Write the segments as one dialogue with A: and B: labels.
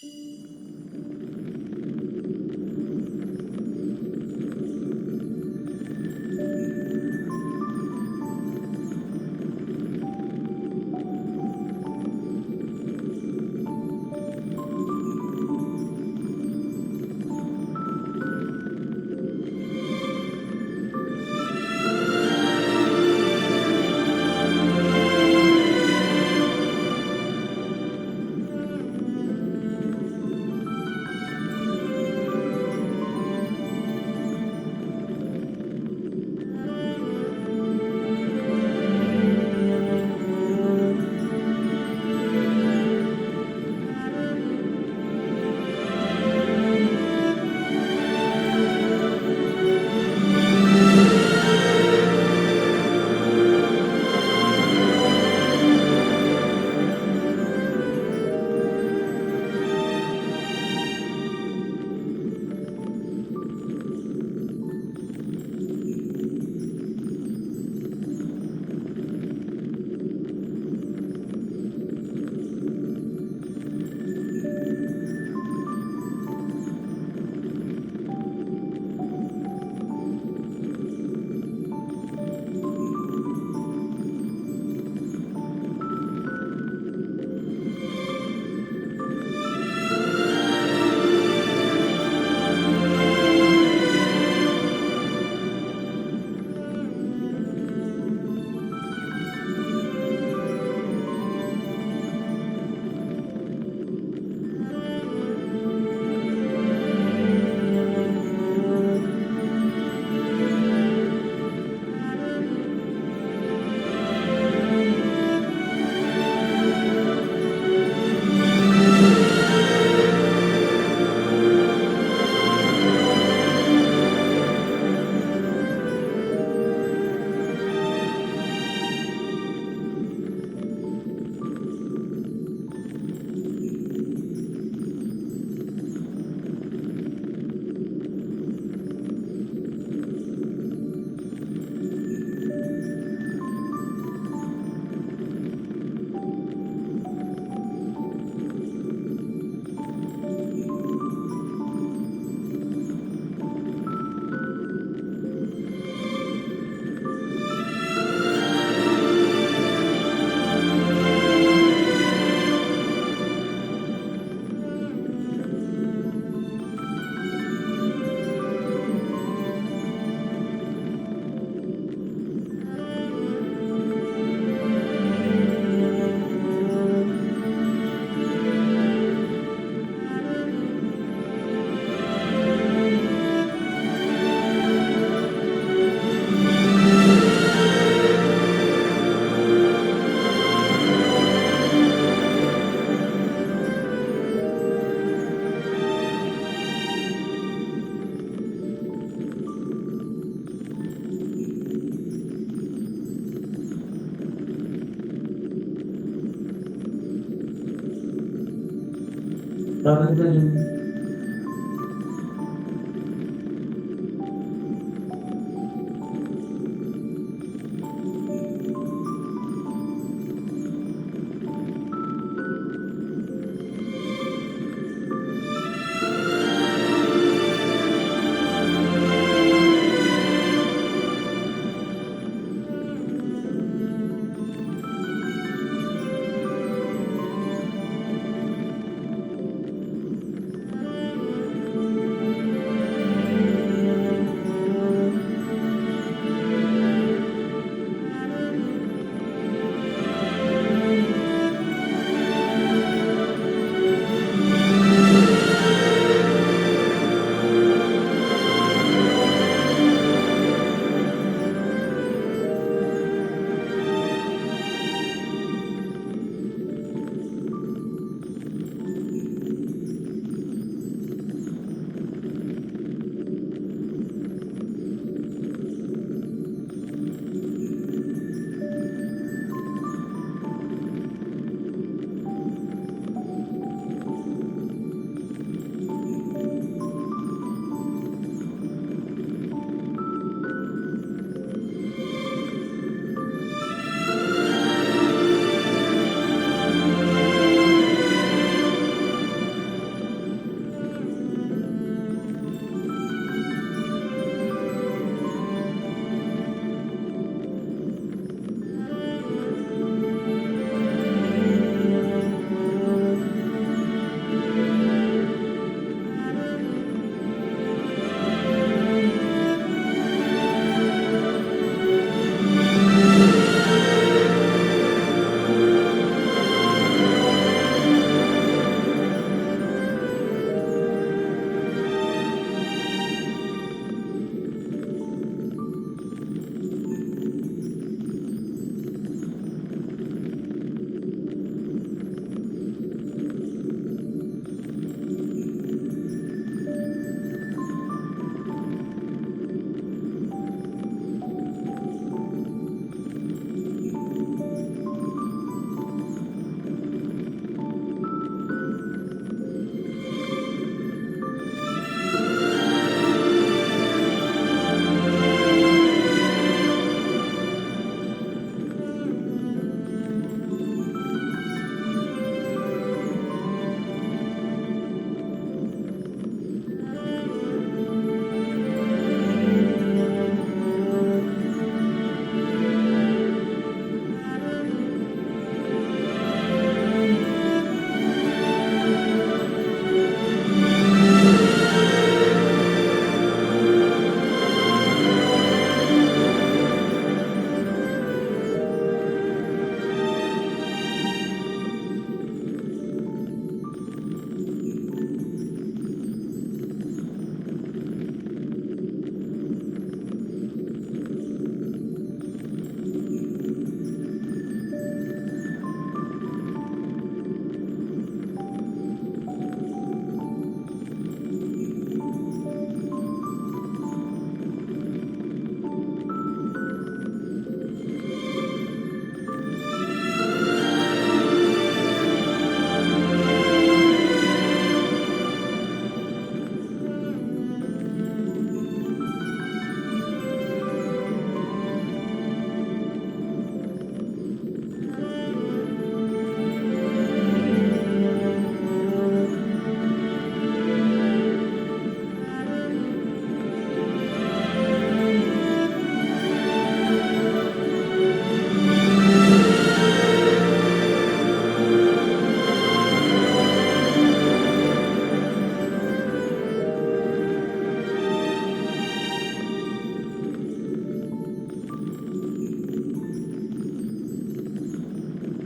A: Rahman.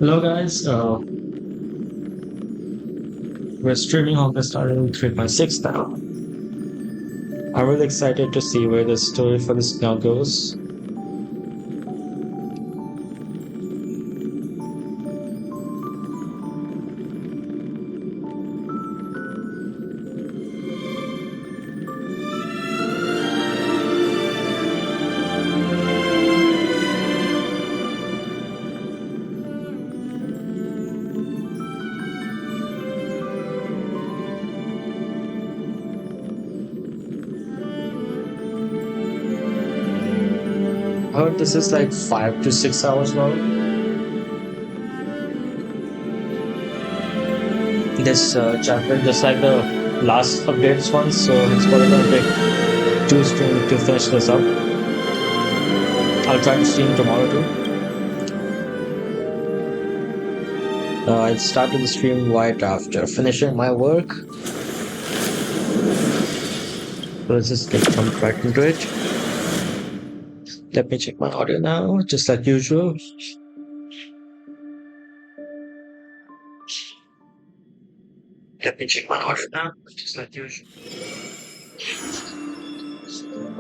A: Hello guys, we're streaming Honkai starting 3.6 now. I'm really excited to see where the story for this now goes. I heard this is like 5 to 6 hours long. This chapter, just like the last updates one, so it's probably gonna take 2 streams to finish this up. I'll try to stream tomorrow too. I started the stream right after finishing my work. So let's just get jump right into it. Let me check my audio now, just like usual. Let me check my audio now, just like usual.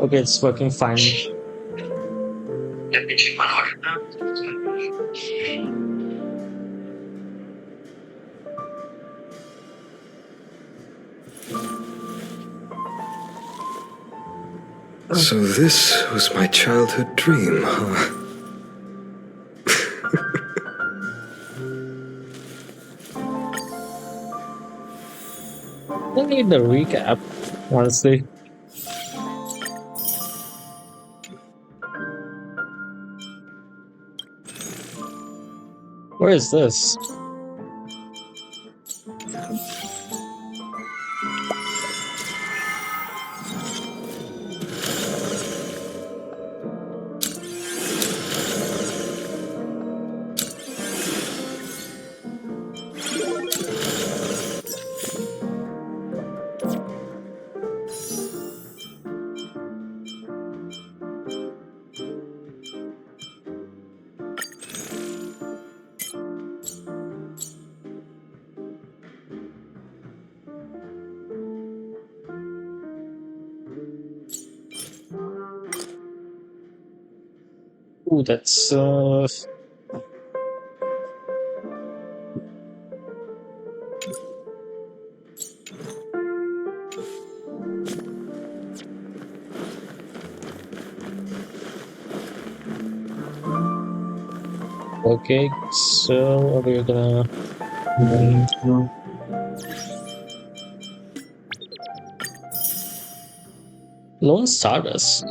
A: Okay, it's working fine. Let me check my audio now, just like usual.
B: So this was my childhood dream, huh?
A: I need the recap, honestly. Where is this? Ooh, that's okay. So we're gonna Lone Stardust.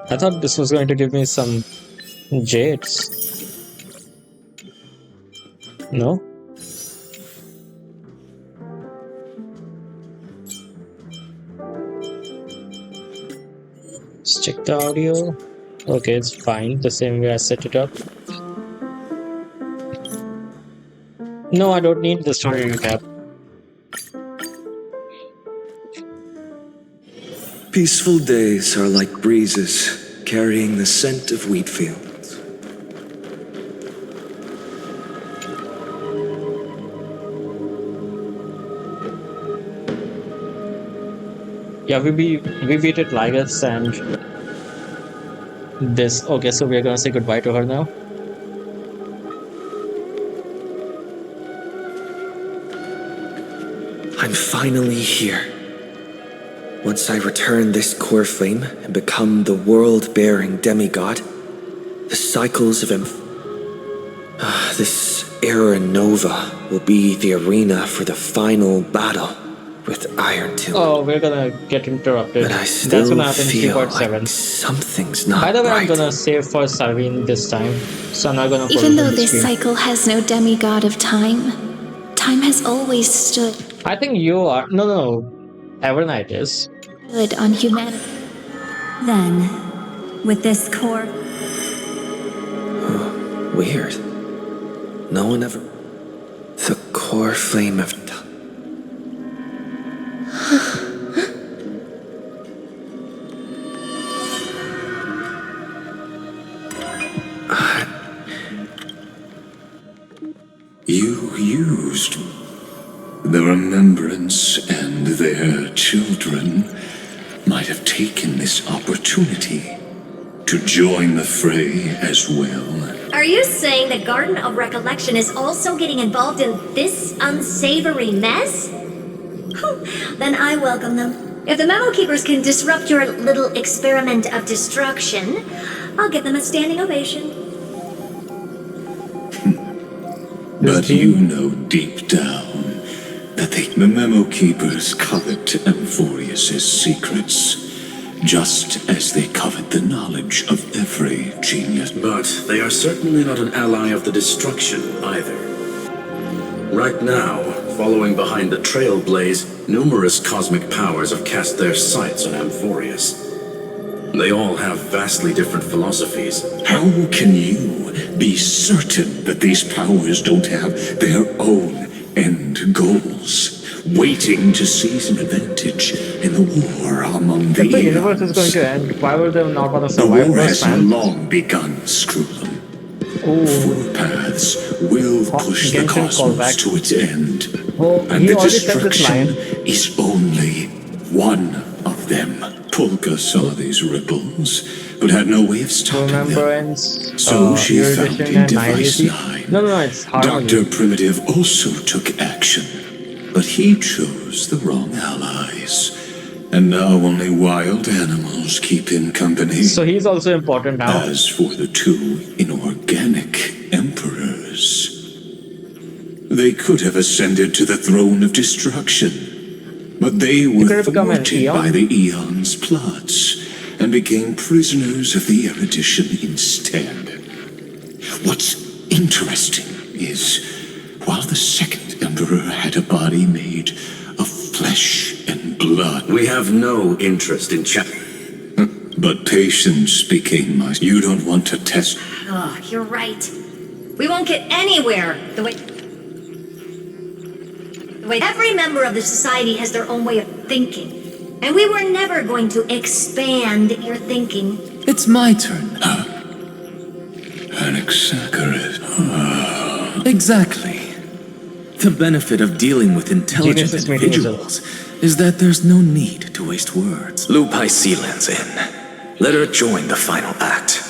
A: I thought this was going to give me some jades. No? Let's check the audio. Okay, it's fine, the same way I set it up. No, I don't need the story recap.
B: Peaceful days are like breezes carrying the scent of wheat fields.
A: Yeah, we beat it Ligas and this. Okay, so we're gonna say goodbye to her now.
B: I'm finally here. Once I return this core flame and become the world-bearing demigod, the cycles of this era nova will be the arena for the final battle with Iron Tomb.
A: Oh, we're gonna get interrupted.
B: But I
A: That's
B: still
A: gonna happen in
B: feel
A: 3.7.
B: like something's not
A: By the way,
B: right.
A: I'm gonna save for Sarveen this time, so I'm not gonna.
C: Even though this cycle has no demigod of time, time has always stood.
A: I think you are. No. Evernight is.
C: Good on humanity.
D: Then, with this core...
B: Weird. No one ever... The core flame of...
E: You used the remembrance, and their children might have taken this opportunity to join the fray as well.
F: Are you saying the Garden of Recollection is also getting involved in this unsavory mess? Then I welcome them. If the Memo Keepers can disrupt your little experiment of destruction, I'll give them a standing ovation.
E: But you know deep down that the Memo Keepers covet Amphorius's secrets, just as they covet the knowledge of every genius.
G: But they are certainly not an ally of the destruction either. Right now, following behind the Trailblaze, numerous cosmic powers have cast their sights on Amphorius. They all have vastly different philosophies.
E: How can you be certain that these powers don't have their own end goals, waiting to seize an advantage in the war among the
A: If the universe is going
E: eons?
A: to end, why were they not going to
E: The
A: survive
E: war
A: those
E: has
A: fans?
E: long begun, Screwlum.
A: Oh,
E: Four paths will push the
A: Genshin
E: cosmos
A: callback.
E: to its end,
A: Oh,
E: and
A: he
E: the
A: already said this
E: destruction
A: line.
E: is only one of them. Polka saw these ripples, but had no way of stopping them.
A: Remembrance,
E: So she
A: Year
E: found
A: Edition
E: in
A: and
E: Device
A: 980.
E: 9.
A: No, it's Harmony.
E: Dr. Primitive also took action, but he chose the wrong allies. And now only wild animals keep him company.
A: So he's also important now.
E: As for the two inorganic emperors, they could have ascended to the throne of destruction, but they
A: could
E: were
A: have become an
E: thwarted
A: Eon?
E: by the Eon's plots and became prisoners of the Erudition instead. What's interesting is, while the second emperor had a body made of flesh and blood,
G: We have no interest in
E: but patience became my... You don't want to test...
F: Oh, you're right. We won't get anywhere the way every member of the society has their own way of thinking. And we were never going to expand your thinking.
B: It's my turn.
E: Anaxagoras.
B: Exactly. The benefit of dealing with intelligent
A: Genius is meeting
B: individuals is that there's no need to waste words. Lupai Sealand's in. Let her join the final act.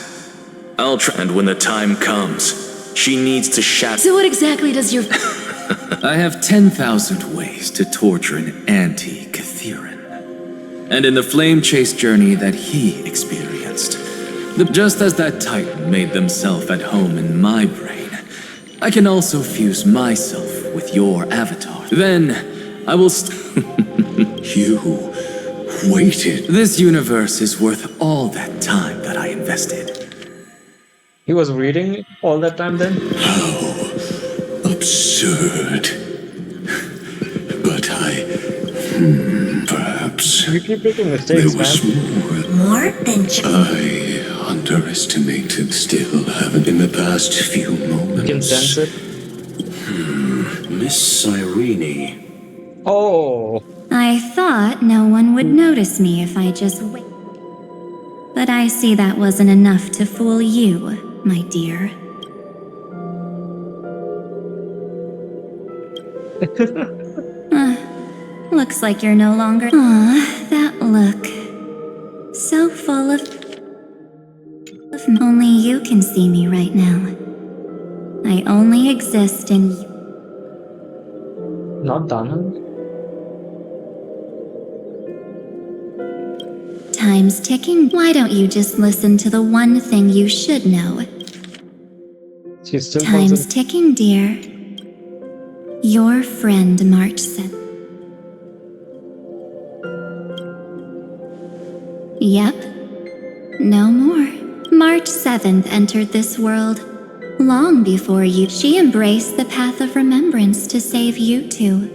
B: I'll try, and when the time comes, she needs to shatter.
F: So what exactly does your...
B: I have 10,000 ways to torture an anti-Catheran. And in the flame chase journey that he experienced, just as that Titan made themselves at home in my brain, I can also fuse myself with your avatar. Then, I will
E: You waited.
B: This universe is worth all that time that I invested.
A: He was reading all that time then?
E: Absurd. But perhaps
A: You keep making
E: there
A: mistakes,
E: was
A: man.
F: More than just...
E: I underestimated, still haven't in the past few
A: You can
E: moments.
A: sense it.
G: Miss Cyrene.
A: Oh,
D: I thought no one would notice me if I just wait. But I see that wasn't enough to fool you, my dear. Looks like you're no longer. Ah, that look. So full of. Only you can see me right now. I only exist in.
A: not Donald.
D: Time's ticking. Why don't you just listen to the one thing you should know?
A: She still
D: Time's
A: calls it.
D: ticking, dear. Your friend March said. Yep. No more. March 7th entered this world. Long before you, she embraced the path of remembrance to save you two.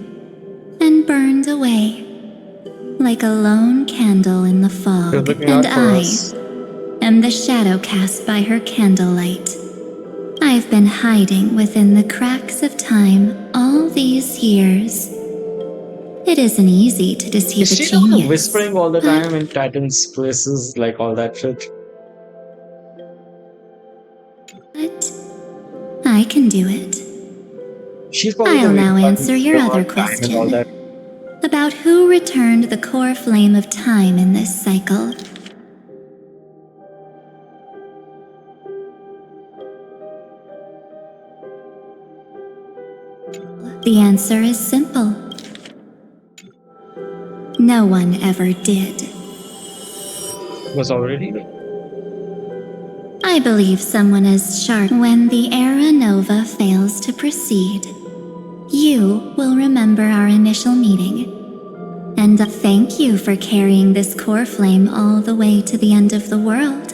D: And burned away. Like a lone candle in the
A: She's
D: fog.
A: looking
D: And
A: out for
D: I
A: us.
D: am the shadow cast by her candlelight. I've been hiding within the cracks of time all these years. It isn't easy to deceive
A: Is
D: a
A: she not
D: genius.
A: whispering all the time in Titan's places, like all that shit?
D: But I can do it.
A: She's probably
D: I'll
A: the
D: now
A: one
D: answer your other
A: about time and all
D: question
A: that.
D: about who returned the core flame of time in this cycle. The answer is simple. No one ever did.
A: Was already.
D: I believe someone as sharp when the Era Nova fails to proceed. You will remember our initial meeting. And thank you for carrying this core flame all the way to the end of the world.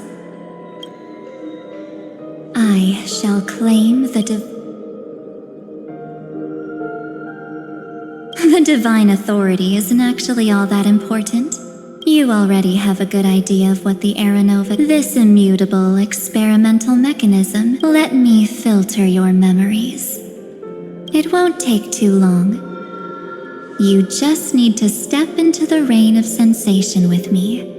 D: I shall claim the divine authority isn't actually all that important. You already have a good idea of what the Era Nova, this immutable experimental mechanism. Let me filter your memories. It won't take too long. You just need to step into the rain of sensation with me.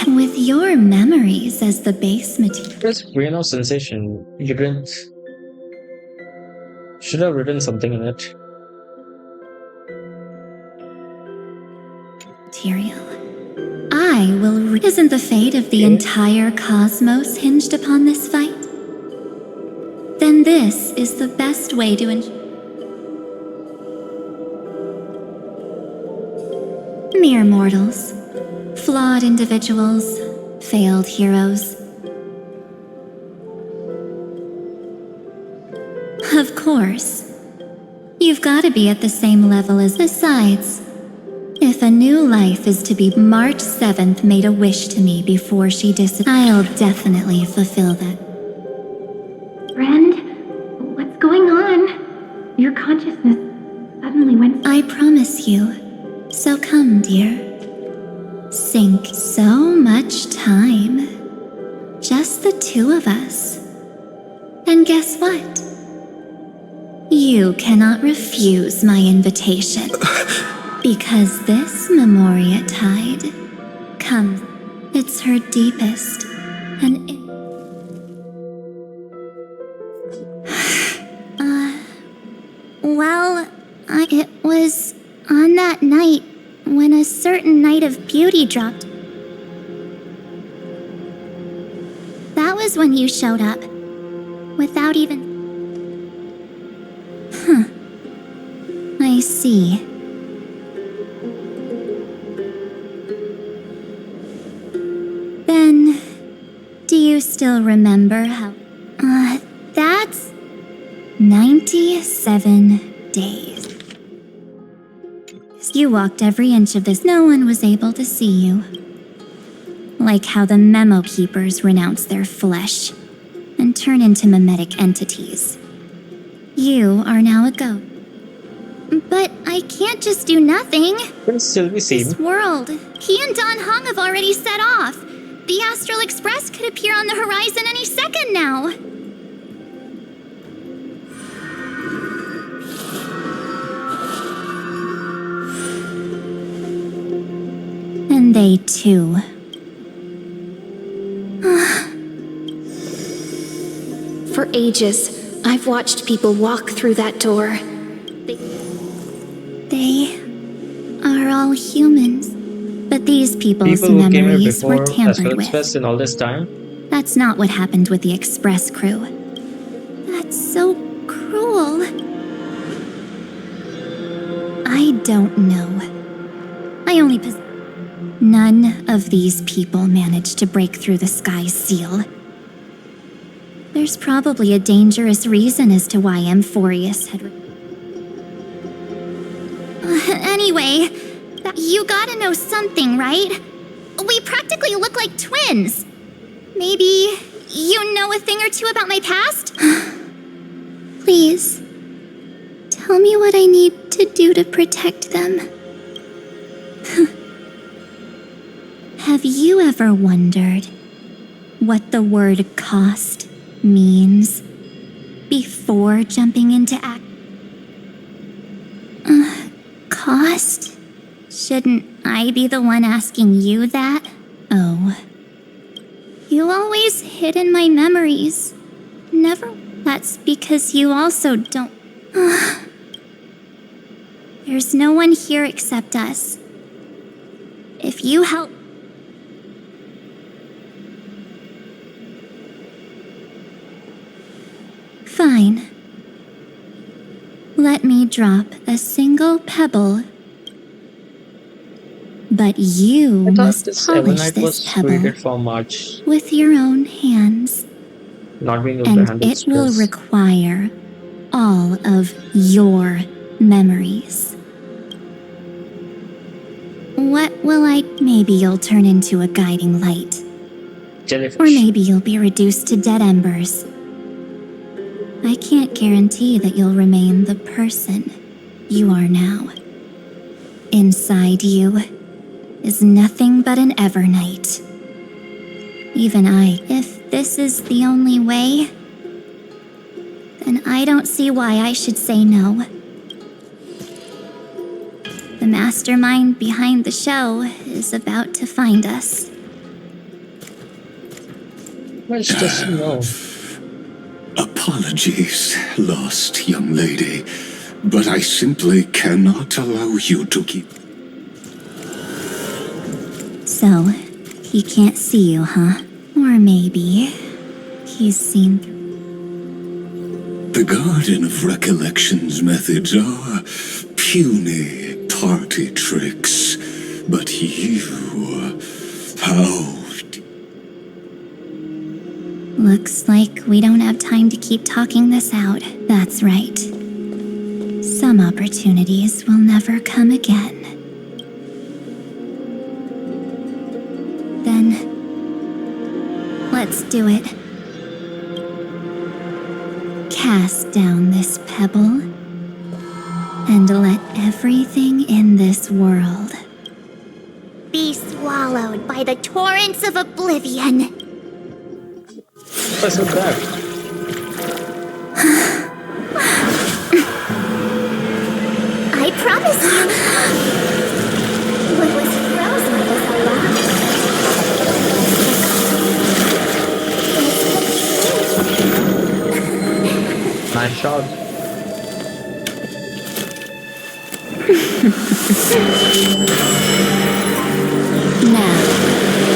D: With your memories as the base material.
A: This grain of sensation, you didn't. Should have written something in it.
D: I will. Isn't the fate of the entire cosmos hinged upon this fight? Then this is the best way to mere mortals, flawed individuals, failed heroes. Of course, you've got to be at the same level as. Besides, if a new life is to be, March 7th made a wish to me before she disappeared. I'll definitely fulfill that.
H: Friend, what's going on? Your consciousness suddenly went.
D: I promise you. So come, dear. Sink so much time. Just the two of us. And guess what? You cannot refuse my invitation. Because this Memoria tide comes. It's her deepest and it was on that night when a certain night of beauty dropped. That was when you showed up. Without even. I see. Then, do you still remember how? That's 97 days. You walked every inch of this. No one was able to see you. Like how the memo keepers renounce their flesh and turn into mimetic entities. You are now a ghost. But I can't just do nothing.
A: Can still be seen.
D: This world. He and Don Hong have already set off. The Astral Express could appear on the horizon any second now. And they too.
C: For ages, I've watched people walk through that door.
D: They are all humans. But these people's
A: People who came here
D: memories were
A: before
D: tampered
A: Astral
D: with.
A: Express in all this time.
D: That's not what happened with the Express crew. That's so cruel. I don't know. I only None of these people managed to break through the sky's seal. There's probably a dangerous reason as to why Amphorius had. Anyway, you gotta know something, right? We practically look like twins. Maybe you know a thing or two about my past? Please, tell me what I need to do to protect them. Have you ever wondered what the word cost means before jumping into cost? Shouldn't I be the one asking you that? Oh. You always hid in my memories. Never. That's because you also don't. There's no one here except us. If you help... Fine. Let me drop a single pebble. But you
A: I thought
D: must
A: this
D: polish
A: Evernight
D: this
A: was
D: pebble
A: created for March,
D: with your own hands.
A: not being able to
D: And
A: handle
D: it will
A: stress.
D: require all of your memories. What will I... Maybe you'll turn into a guiding light.
A: Jellyfish.
D: Or maybe you'll be reduced to dead embers. I can't guarantee that you'll remain the person you are now. Inside you is nothing but an Evernight. Even I. If this is the only way, then I don't see why I should say no. The mastermind behind the show is about to find us.
A: Much does she know?
E: Apologies, lost young lady, but I simply cannot allow you to keep...
D: So, he can't see you, huh? Or maybe he's seen through.
E: The Garden of Recollection's methods are puny party tricks, but you... how...
D: Looks like we don't have time to keep talking this out. That's right. Some opportunities will never come again. Then, let's do it. Cast down this pebble, and let everything in this world
I: Be swallowed by the torrents of oblivion.
A: What's with that?
I: I promise you. What was frozen was alive.
A: Nice shot.
D: now.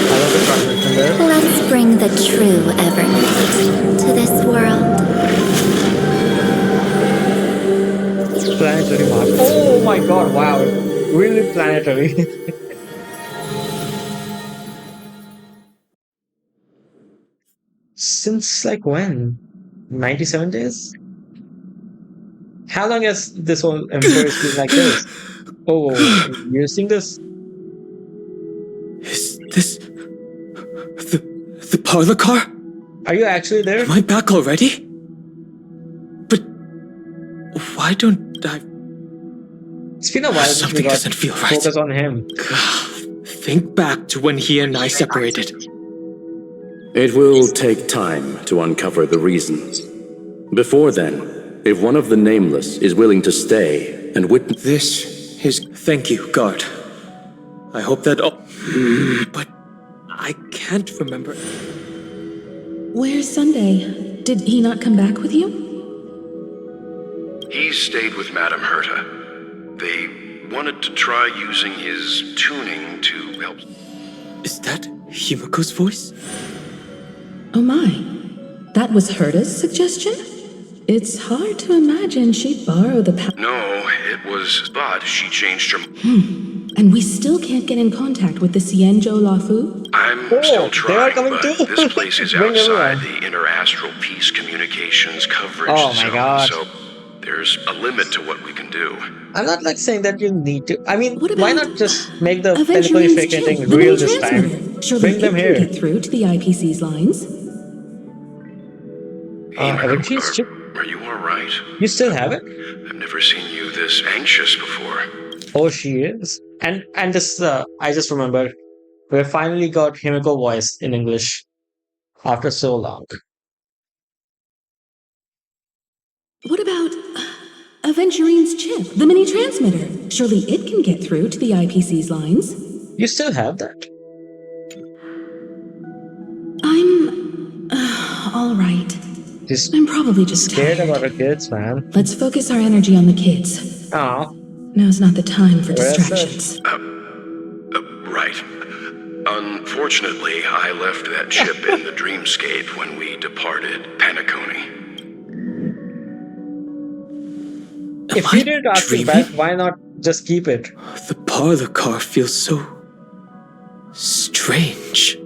A: I love the transition there.
D: Let's bring the true Evernight to this world.
A: Planetary Mars. Oh my god, wow. Really planetary. Since like when? 97 days? How long has this whole embrace been like this? Oh, you're seeing this?
J: Is this the parlor car?
A: Are you actually there?
J: Am I back already? But why don't I...
A: It's been a while since we
J: Something
A: got
J: doesn't feel right.
A: focus on him.
J: Think back to when he and I separated.
G: It will take time to uncover the reasons. Before then, if one of the Nameless is willing to stay and witness...
J: This is... Thank you, guard. I hope that... But I can't remember...
K: Where's Sunday? Did he not come back with you?
L: He stayed with Madame Herta. They wanted to try using his tuning to help...
J: Is that Himiko's voice?
K: Oh my. That was Herta's suggestion? It's hard to imagine she'd borrow the power.
L: No, it was... But she changed her...
K: And we still can't get in contact with the Xianzhou Lafu?
L: I'm
A: Oh,
L: still
A: they are
L: trying,
A: coming
L: but
A: too.
L: this place is
A: Bring
L: outside
A: everyone.
L: the inter-astral peace communications coverage
A: Oh my
L: zone,
A: God.
L: so there's a limit to what we can do.
A: I'm not like saying that you need to. I mean,
K: What
A: why
K: about
A: not just make the
K: Avengers
A: telepathy fake
K: chip,
A: thing
K: the
A: real
K: mini
A: this time?
K: transmitter. Surely
A: Bring
K: it
A: them
K: can
A: here.
K: get through to the IPC's lines.
A: Avengers chip?
L: Are you alright?
A: You still have it?
L: I've never seen you this anxious before.
A: Oh, she is. And this, I just remembered, we finally got Himiko voice in English after so long.
K: What about Aventurine's chip, the mini transmitter? Surely it can get through to the IPC's lines.
A: You still have that?
K: I'm... all right.
A: She's
K: I'm probably just
A: scared
K: tired.
A: about her kids, man.
K: Let's focus our energy on the kids.
A: Aw,
K: Now's not the time for
A: well said.
K: distractions.
L: Right. Unfortunately, I left that chip in the dreamscape when we departed Penacony.
A: If you didn't ask it back, why not just keep it?
J: The parlor car feels so strange.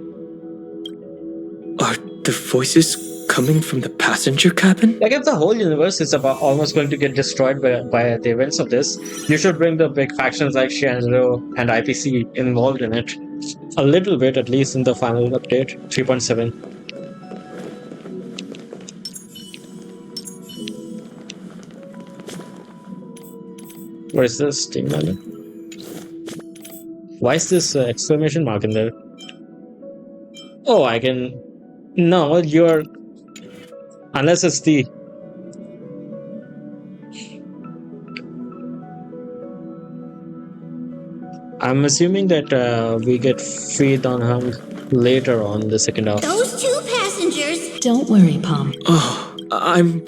J: Are the voices coming from the passenger cabin?
A: Like, if the whole universe is about almost going to get destroyed by the events of this, you should bring the big factions like Shinzo and IPC involved in it. A little bit, at least, in the final update 3.7. What is this? Steam Island? Why is this exclamation mark in there? Oh, I can... No, you're... Unless it's the... I'm assuming that we get free Don Hung later on the second half.
I: Those two passengers.
K: Don't worry, Palm.
J: Oh, I'm...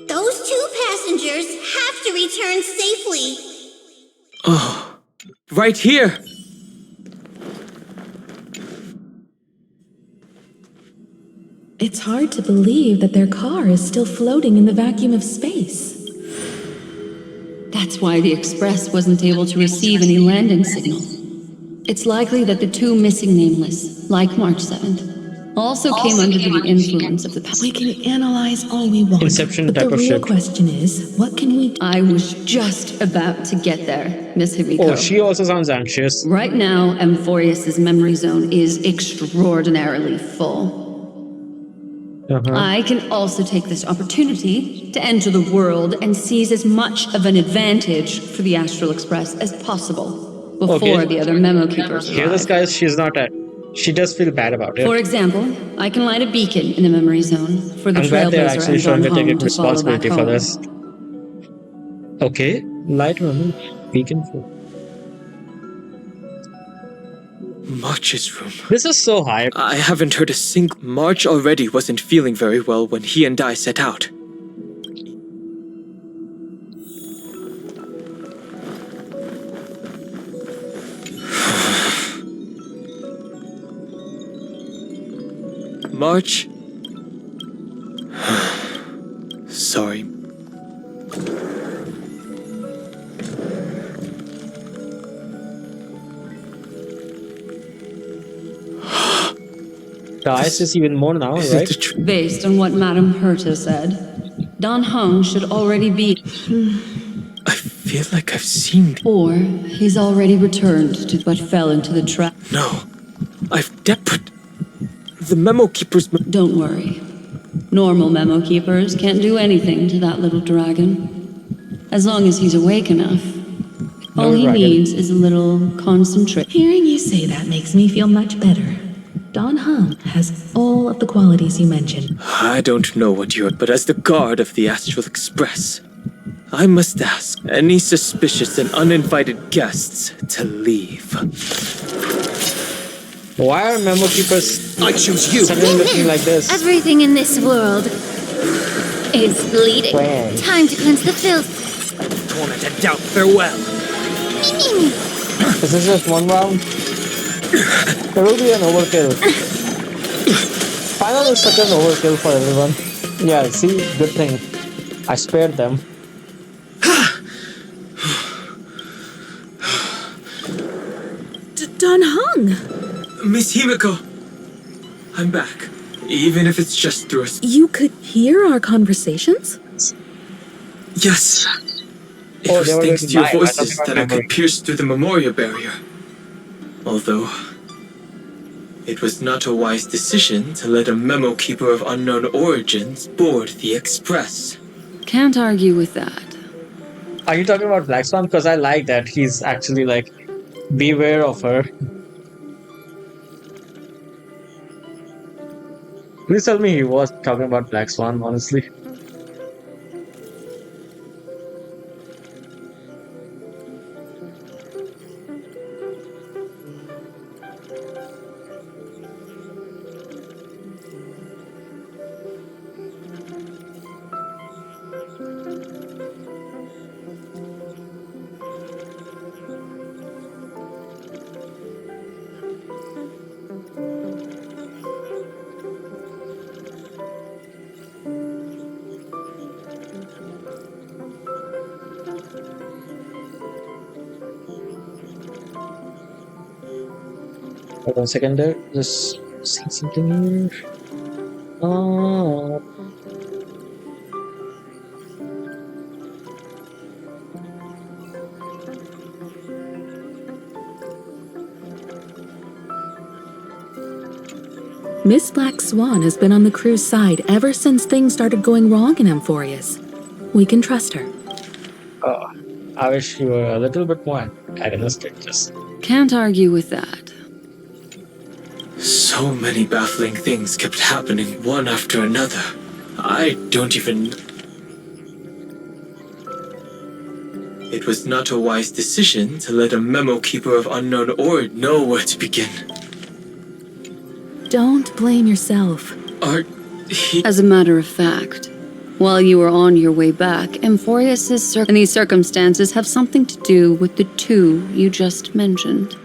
I: Those two passengers have to return safely.
J: Oh, right here!
K: It's hard to believe that their car is still floating in the vacuum of space.
M: That's why the Express wasn't able to receive any landing signal. It's likely that the two missing nameless, like March 7th, also came under the influence of the power.
K: We can analyze all we want,
A: Inception
K: but
A: type
K: the
A: of
K: real
A: shit.
K: question is, what can we do?
M: I was just about to get there, Miss Himiko.
A: Oh, she also sounds anxious.
M: Right now, Amphorius' memory zone is extraordinarily full. I can also take this opportunity to enter the world and seize as much of an advantage for the Astral Express as possible before the other memo keepers
A: Hear this,
M: arrive.
A: guys? She's not at... She does feel bad about it.
M: For example, I can light a beacon in the memory zone for the
A: I'm glad they're actually
M: Trailblazer
A: showing
M: and
A: her
M: Don
A: taking
M: Hong to follow back
A: responsibility for
M: home.
A: this. Okay, light memory beacon for...
J: March's room.
A: This is so hype.
J: I haven't heard a single... March already wasn't feeling very well when he and I set out. March? Sorry.
A: The ice is even more now,
J: Is
A: right?
J: it the
M: Based on what Madame Herta said, Don Hung should already be...
J: I feel like I've seen...
M: Or he's already returned to what fell into the trap.
J: No. But... The memo keepers...
M: Don't worry. Normal memo keepers can't do anything to that little dragon. As long as he's awake enough. All he needs is a little concentration.
K: Hearing you say that makes me feel much better. Don Hung has all of the qualities you mentioned.
J: I don't know what you're... But as the guard of the Astral Express, I must ask any suspicious and uninvited guests to leave.
A: Why are memo keepers suddenly looking like this?
D: Everything in this world is bleeding.
A: Wow.
D: Time to cleanse the filth.
J: Torment and doubt, farewell.
A: Is this just one round? It will be an overkill. Final is such an overkill for everyone. Yeah, see, good thing. I spared them.
K: Don Hung!
J: Miss Himiko! I'm back. Even if it's just through a...
K: You could hear our conversations?
J: Yes. It
A: Oh,
J: was
A: they were
J: thanks
A: going
J: to your
A: live. I thought
J: voices
A: they were
J: that I
A: memory.
J: could pierce through the memorial barrier. Although... It was not a wise decision to let a memo keeper of unknown origins board the Express.
M: Can't argue with that.
A: Are you talking about Black Swan? Because I like that he's actually like, beware of her. Please tell me he was talking about Black Swan, honestly. Hold on a second there. Just see something here. Oh.
K: Miss Black Swan has been on the crew's side ever since things started going wrong in Amphorius. We can trust her.
A: Oh, I wish you were a little bit more antagonistic. Just
M: Can't argue with that.
J: So many baffling things kept happening one after another. I don't even... It was not a wise decision to let a memo keeper of unknown origin know where to begin.
K: Don't blame yourself.
M: As a matter of fact, while you were on your way back, Amphorius's and these circumstances have something to do with the two you just mentioned.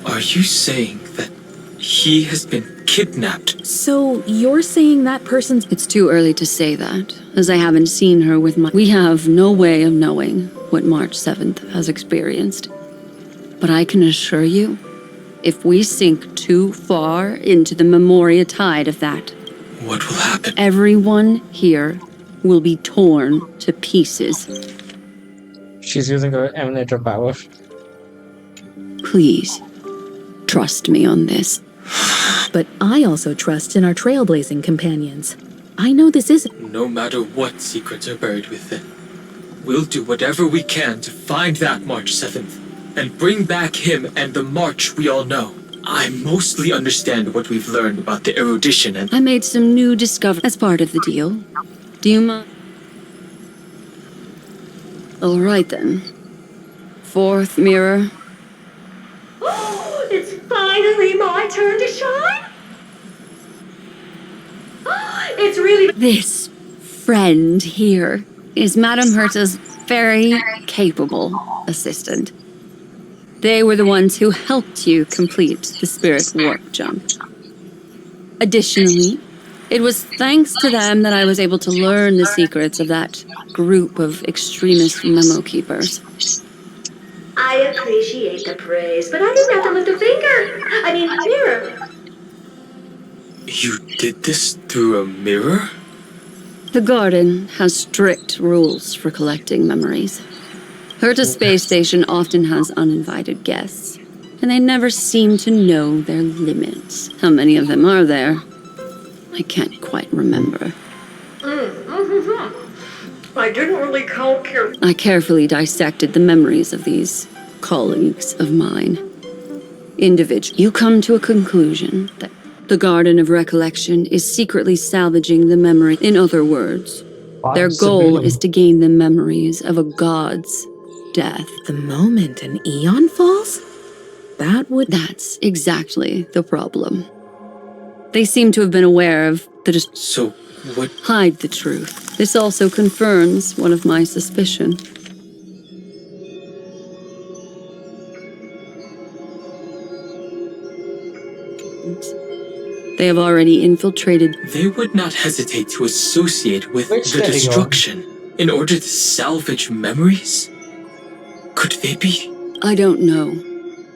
J: Are you saying that he has been kidnapped?
K: So you're saying that person's...
M: It's too early to say that, as I haven't seen her with my... We have no way of knowing what March 7th has experienced. But I can assure you, if we sink too far into the Memoria tide of that...
J: What will happen?
M: Everyone here will be torn to pieces.
A: she's using her emanator power.
M: Please, trust me on this.
K: But I also trust in our trailblazing companions. I know this isn't...
J: No matter what secrets are buried within, we'll do whatever we can to find that March 7th. And bring back him and the march we all know. I mostly understand what we've learned about the erudition and...
M: I made some new discoveries as part of the deal. Do you mind? All right then. Fourth mirror.
F: It's finally my turn to shine? It's really...
M: This friend here is Madame Herta's very capable assistant. They were the ones who helped you complete the spirit warp jump. Additionally, it was thanks to them that I was able to learn the secrets of that group of extremist memo keepers.
F: I appreciate the praise, but I didn't have to lift a finger. I mean, mirror.
J: You did this through a mirror?
M: The garden has strict rules for collecting memories. Herta Space Station often has uninvited guests, and they never seem to know their limits. How many of them are there? I can't quite remember.
F: I didn't really count carefully.
M: I carefully dissected the memories of these colleagues of mine. You come to a conclusion that the Garden of Recollection is secretly salvaging the memory. In other words, their goal is to gain the memories of a god's death.
K: The moment an eon falls?
M: That's exactly the problem. They seem to have been aware of the...
J: So, what...
M: Hide the truth. This also confirms one of my suspicion. They have already infiltrated...
J: They would not hesitate to associate with the destruction in order to salvage memories? Could they be?
M: I don't know.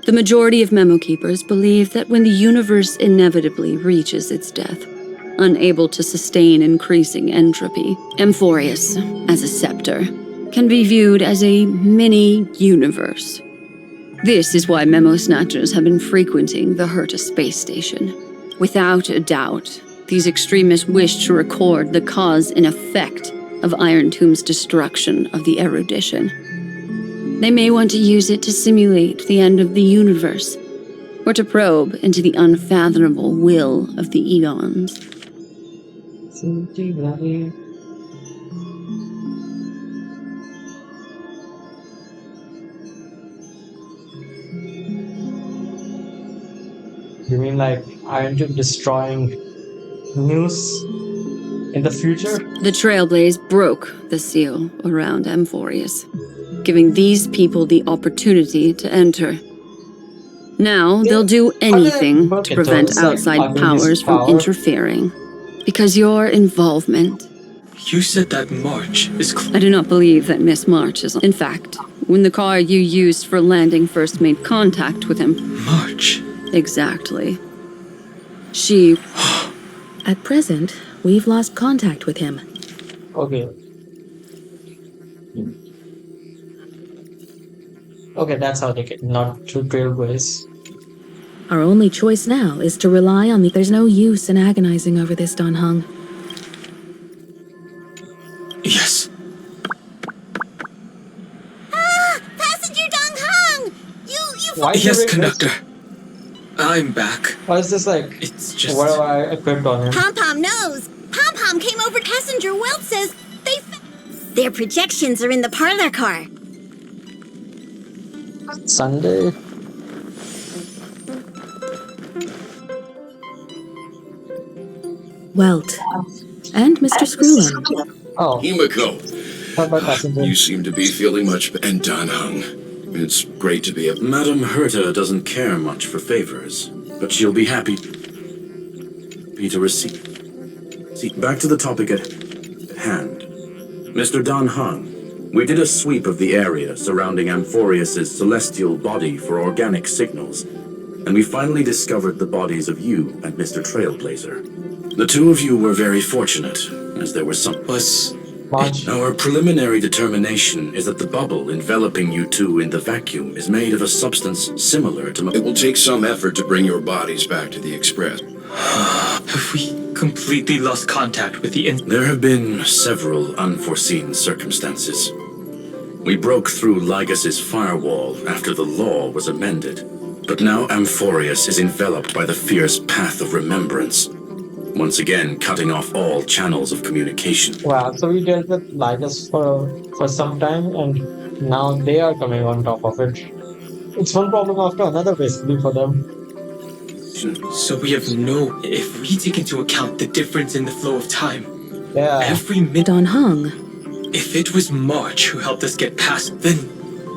M: The majority of Memo Keepers believe that when the universe inevitably reaches its death, unable to sustain increasing entropy, Amphorius, as a scepter, can be viewed as a mini-universe. This is why Memo Snatchers have been frequenting the Herta space station. Without a doubt, these extremists wish to record the cause and effect of Iron Tomb's destruction of the erudition. They may want to use it to simulate the end of the universe, or to probe into the unfathomable will of the eons.
A: You mean like Iron Tube destroying news in the future?
M: The Trailblaze broke the seal around Amphorius, giving these people the opportunity to enter. Now they'll do anything to prevent outside powers from interfering. Because your involvement...
J: You said that March is...
M: I do not believe that Miss March is... In fact, when the car you used for landing first made contact with him.
J: March.
M: Exactly. She...
K: At present, we've lost contact with him.
A: Okay. Okay, that's how they get not to trailways.
K: Our only choice now is to rely on the... There's no use in agonizing over this, Don Hung.
J: Yes.
I: Passenger Dong Hung!
A: Why is
J: Yes,
A: it
J: conductor. I'm back.
A: Why is this like?
J: It's just...
A: What have I equipped on him?
I: Pom-Pom knows. Pom-Pom came over. Passenger Welt says their projections are in the parlor car.
A: Sunday.
K: Welt. And Mr. Screwlum.
A: Oh,
L: Himiko,
A: how about passenger?
L: you seem to be feeling much and Dan Hung. It's great to be a...
G: Madame Herta doesn't care much for favors, but she'll be happy to receive. See, back to the topic at hand. Mr. Don Hung, we did a sweep of the area surrounding Amphorius's celestial body for organic signals, and we finally discovered the bodies of you and Mr. Trailblazer. The two of you were very fortunate, as there was some... Our preliminary determination is that the bubble enveloping you two in the vacuum is made of a substance similar to...
L: It will take some effort to bring your bodies back to the Express.
J: Have we completely lost contact with the...
G: There have been several unforeseen circumstances. We broke through Lygas's firewall after the law was amended, but now Amphorius is enveloped by the fierce path of remembrance, once again cutting off all channels of communication.
A: Wow, so we dealt with Lygas for some time, and now they are coming on top of it. It's one problem after another, basically, for them.
J: So we have no... If we take into account the difference in the flow of time,
A: yeah.
J: Every minute...
K: Don Hung.
J: If it was March who helped us get past, then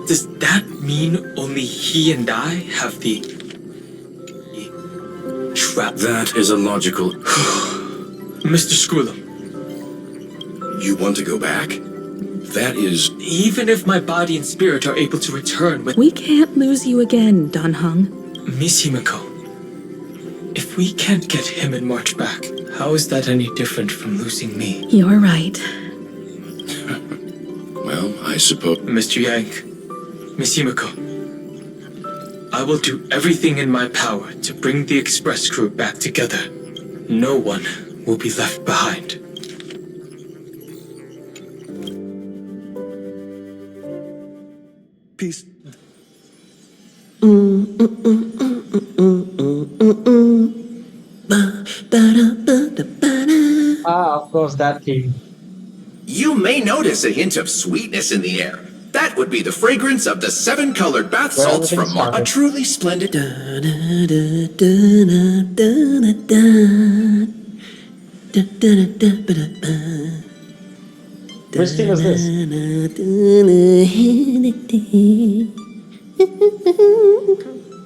J: does that mean only he and I have the trap?
G: That is a logical...
J: Mr. Screwlum.
L: You want to go back? That is...
J: Even if my body and spirit are able to return with...
K: We can't lose you again, Don Hung.
J: Miss Himiko, if we can't get him and March back, how is that any different from losing me?
K: You're right.
L: Well, I suppose...
J: Mr. Yang, Miss Himiko, I will do everything in my power to bring the Express crew back together. No one will be left behind.
G: Peace.
A: Of course, that theme.
N: You may notice a hint of sweetness in the air. That would be the fragrance of the 7-colored bath salts from a truly splendid...
A: Which theme is this?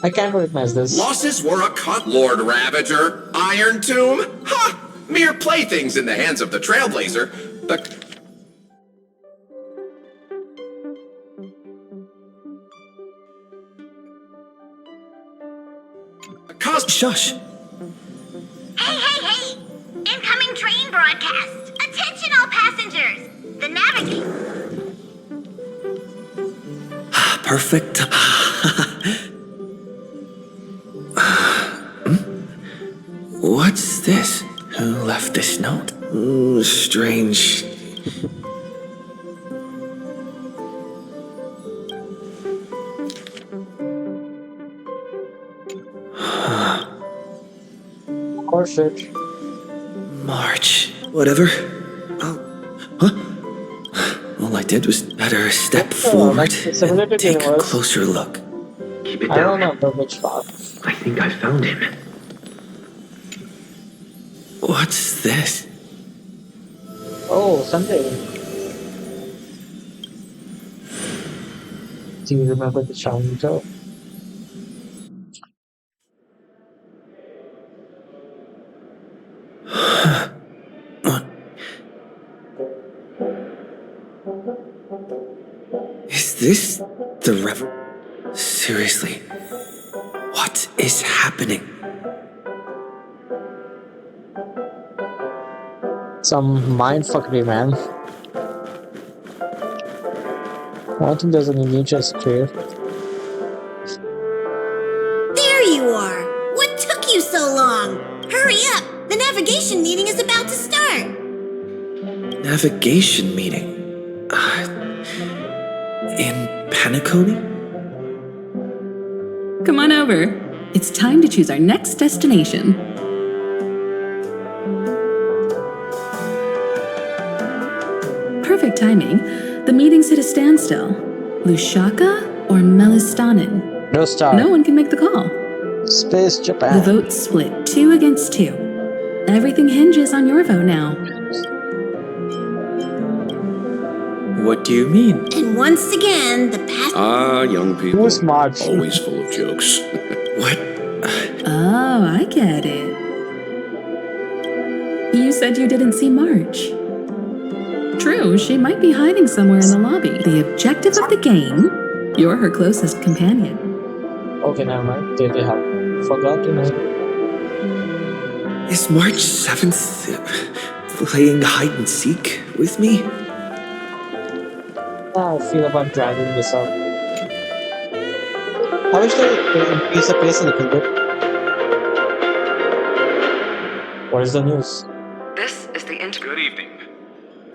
A: I can't recognize this.
N: Losses were a cut, Lord Ravager. Iron Tomb? Ha! Mere playthings in the hands of the Trailblazer. The...
G: Shush!
I: Hey! Incoming train broadcast! Attention all passengers! The navigator...
O: Perfect. What's this? Who left this note? Ooh, strange.
A: Oh shit.
O: March. Whatever. Oh. Huh? All I did was better step forward and take a closer look.
P: Keep it
A: I
P: down.
A: don't know which part.
P: I think I found him.
O: What's this?
A: Oh, Sunday. Do you remember the shiny toe?
O: Is this The Seriously, what is happening?
A: Some mindfuckery, man. I don't think there's any niches clear.
I: There you are! What took you so long? Hurry up! The navigation meeting is about to start!
O: Navigation meeting? In Penacony?
K: Come on over. It's time to choose our next destination. Perfect timing. The meeting's at a standstill. Lushaka or Melistanin?
A: No star.
K: No one can make the call.
A: Space Japan.
K: The vote's split 2 against 2. Everything hinges on your vote now.
O: What do you mean?
I: And once again, the past...
L: young people.
A: Who's March?
L: Always full of jokes.
O: What?
K: Oh, I get it. You said you didn't see March. True, she might be hiding somewhere in the lobby. The objective of the game, you're her closest companion.
A: Okay, never mind. They have forgotten it.
O: Is March 7th playing hide and seek with me?
A: How I feel about dragging this up. I wish they increase the pace a little bit. What is the news?
Q: This is the
R: Good evening.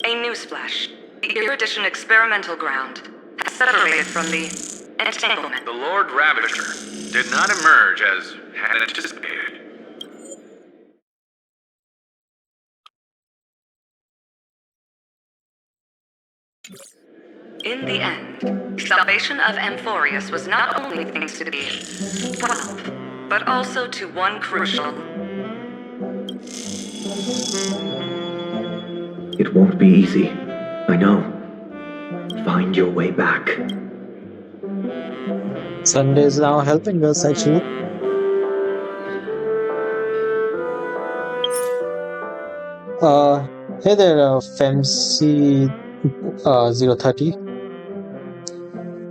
Q: A newsflash. The Erudition experimental ground has separated from the entanglement.
R: The Lord Ravager did not emerge as had anticipated.
Q: In the end, the salvation of Amphorius was not only thanks to the 12, but also to one crucial...
P: It won't be easy. I know. Find your way back.
A: Sunday is now helping us, actually. Hey there, FemC030.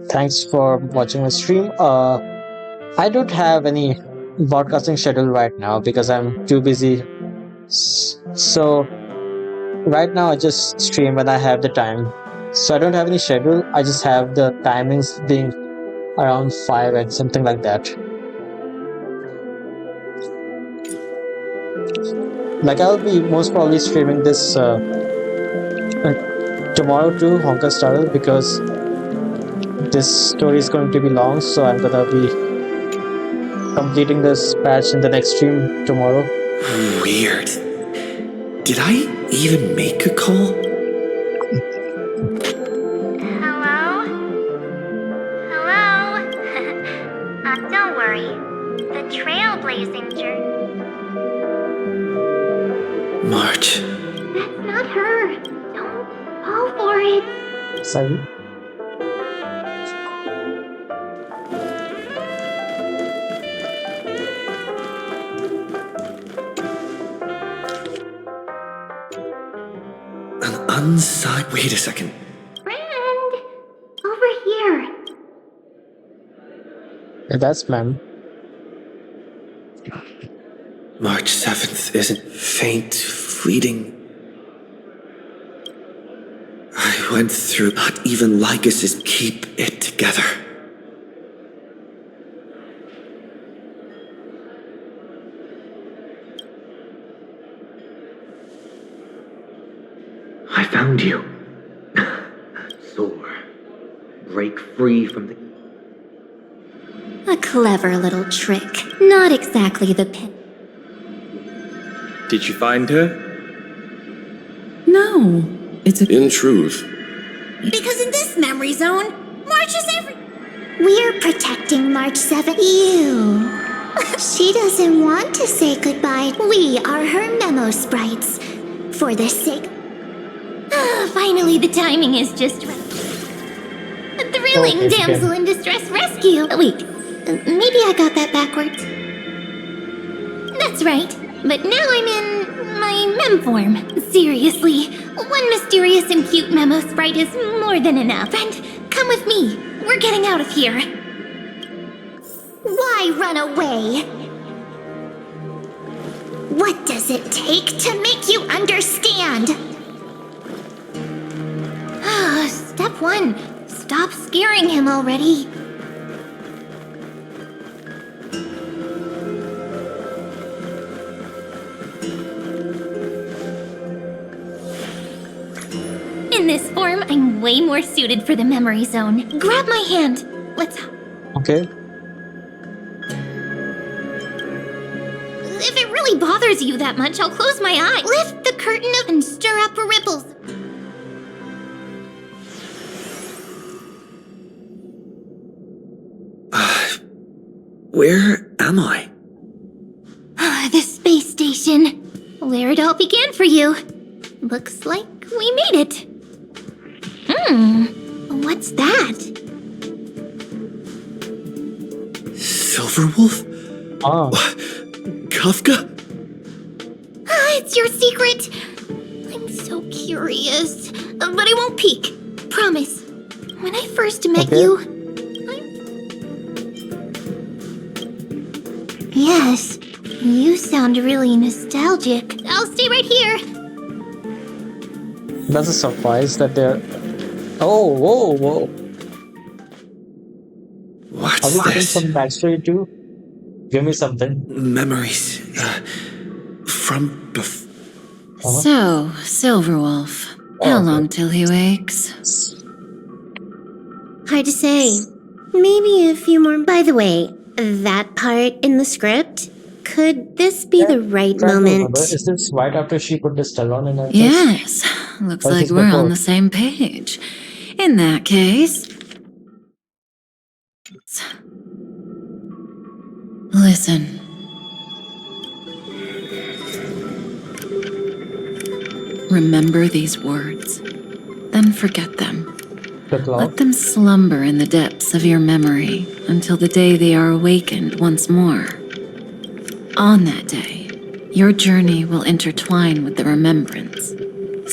A: Thanks for watching my stream. I don't have any broadcasting schedule right now because I'm too busy. So right now I just stream when I have the time. So I don't have any schedule. I just have the timings being around 5 and something like that. Like I'll be most probably streaming this tomorrow too, Honkai Star, because this story is going to be long, so I'm gonna be completing this patch in the next stream tomorrow.
O: Weird. Did I even make a call?
H: Hello? Hello? Don't worry. The trailblazing journey.
O: March.
H: That's not her. Don't fall for it.
A: Sorry.
O: An unsigned. Wait a second.
H: Friend! Over here.
A: Yeah, that's ma'am.
O: March 7th isn't faint, fleeting. I went through not even Lycus's keep it together.
P: I found you. Soar. Break free from the...
D: A clever little trick. Not exactly the pin.
O: Did you find her?
K: No. It's a...
L: In truth.
I: Because in this memory zone, March is every...
D: We're protecting March 7th. You. She doesn't want to say goodbye. We are her memo sprites. For the sake...
H: Finally, the timing is just right. A thrilling
A: Okay,
H: damsel in distress rescue. Wait, maybe I got that backwards. That's right. But now I'm in my mem form. Seriously, one mysterious and cute memo sprite is more than enough. And come with me. We're We're getting out of here. Why run away? What does it take to make you understand? Step 1. Stop scaring him already. In this form, I'm way more suited for the memory zone. Grab my hand. Let's...
A: Okay.
H: If it really bothers you that much, I'll close my eye. Lift the curtain up and stir up ripples.
O: Where am I?
H: The space station. Where it all began for you. Looks like we made it. What's that?
O: Silverwolf?
A: Oh.
O: Kafka?
H: It's your secret. I'm so curious. But I won't peek. Promise. When I first met you... Yes, you sound really nostalgic. I'll stay right here.
A: That's a surprise that they're... Oh, whoa.
O: What's
A: Are we getting
O: this?
A: some backstory too? Give me something.
O: Memories. From before.
M: So, Silverwolf, how long till he wakes?
I: Hard to say. Maybe a few more. By the way, that part in the script, could this be the right moment?
A: Is this right after she put the Stallone in her face?
M: Yes, looks
A: Or is
M: like
A: this
M: we're
A: before?
M: on the same page. In that case... Listen. Remember these words, then forget them. Let them slumber in the depths of your memory until the day they are awakened once more. On that day, your journey will intertwine with the remembrance.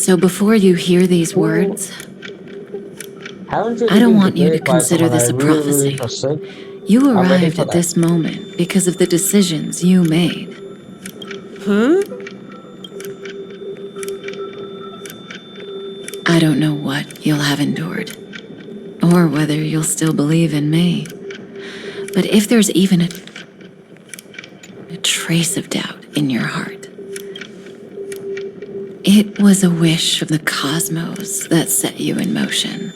M: So before you hear these words, I don't want you to consider this a prophecy. You arrived at this moment because of the decisions you made. I don't know what you'll have endured, or whether you'll still believe in me. But if there's even a trace of doubt in your heart, it was a wish of the cosmos that set you in motion.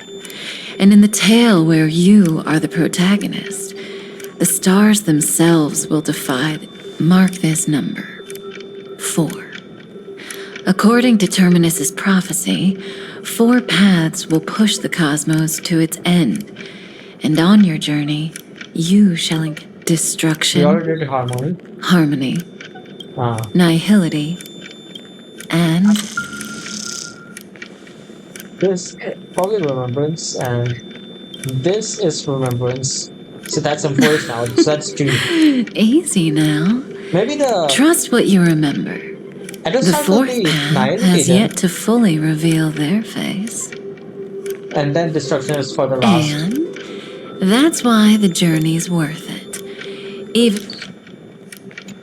M: And in the tale where you are the protagonist, the stars themselves will mark this number, 4. According to Terminus's prophecy, 4 paths will push the cosmos to its end, and on your journey, you shall encounter destruction,
A: We already did harmony.
M: harmony, nihility, and
A: This probably remembrance, and this is remembrance. So that's M4 now. So that's 2.
M: easy now.
A: Maybe the...
M: Trust what you remember. The 4th path has yet to fully reveal their face.
A: And then destruction is for the last.
M: And that's why the journey's worth it.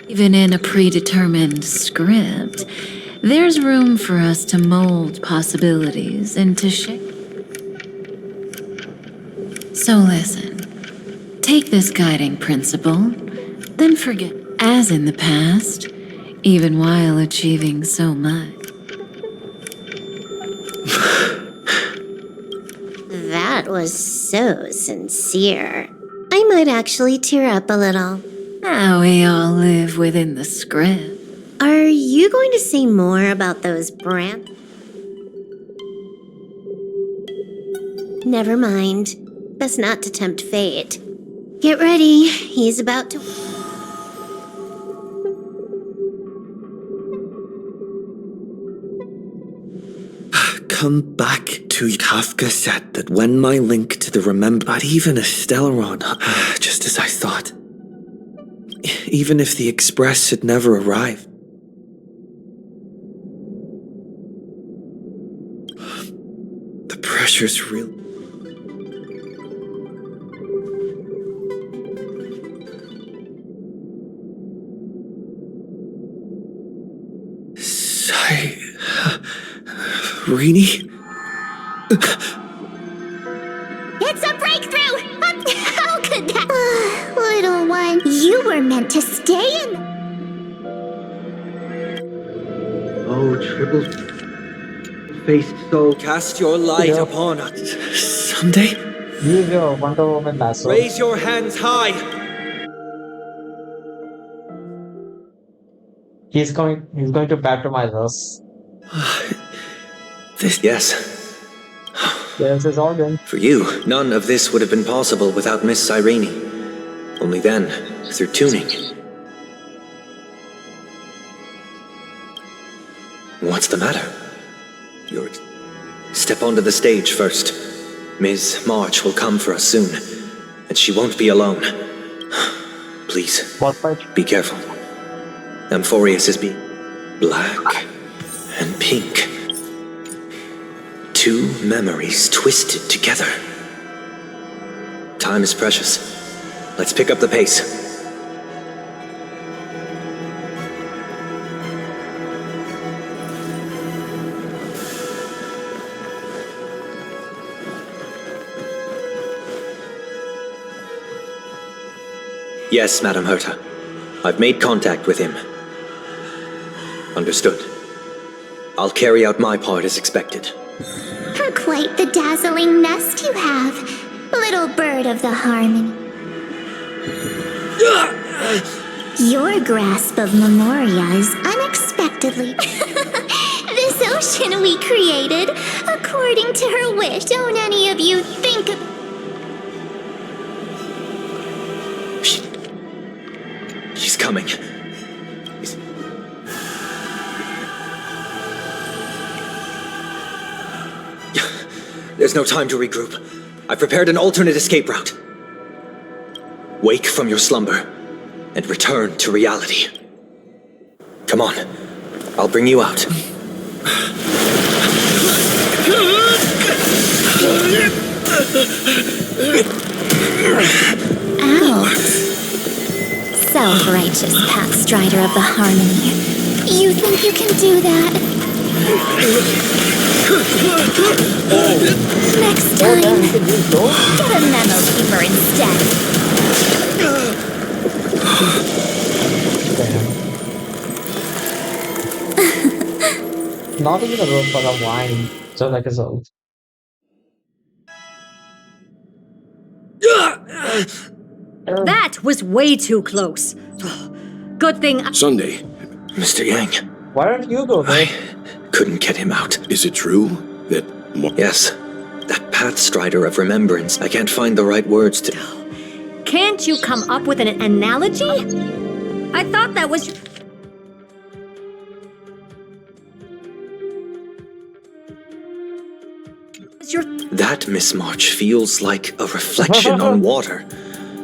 M: Even in a predetermined script, there's room for us to mold possibilities into shape. So listen, take this guiding principle, then forget. As in the past, even while achieving so much.
I: That was so sincere. I might actually tear up a little.
M: Now we all live within the script.
I: Are you going to say more about those brand? Never mind. Best not to tempt fate. Get ready. He's about to...
O: Come back to Kafka said that when my link to the but even a Stellaron, just as I thought. Even if the Express had never arrived. The pressure's real. Rainy?
H: It's a breakthrough! How could that? Little one, you were meant to stay in.
P: Oh, triple-faced soul.
O: Cast your light upon us. Someday?
A: Use your Wonder Woman lasso.
O: Raise your hands high!
A: He's going to patronize us.
O: Yes.
A: There's his organ.
O: For you, none of this would have been possible without Miss Cyrene. Only then, through tuning. What's the matter? Step onto the stage first. Ms. March will come for us soon, and she won't be alone. Please, be careful. Amphorius is black and pink. Two memories twisted together. Time is precious. Let's pick up the pace. Yes, Madam Herta. I've made contact with him. Understood. I'll carry out my part as expected.
H: Quite the dazzling nest you have, little bird of the harmony. Your grasp of Memoria is unexpectedly. This ocean we created, according to her wish. Don't any of you think of...
O: She's coming. There's no time to regroup. I've prepared an alternate escape route. Wake from your slumber and return to reality. Come on, I'll bring you out.
H: Out. Self-righteous pathstrider of the harmony. You think you can do that? Next time, get a memo keeper instead.
A: Not even a room for the wine, so like his own.
F: That was way too close. Good thing.
E: Sunday.
O: Mr. Yang.
A: Why don't you go there?
O: Couldn't get him out.
E: Is it true that...
O: Yes. That pathstrider of remembrance. I can't find the right words to...
F: Can't you come up with an analogy? I thought that was...
O: That Miss March feels like a reflection on water.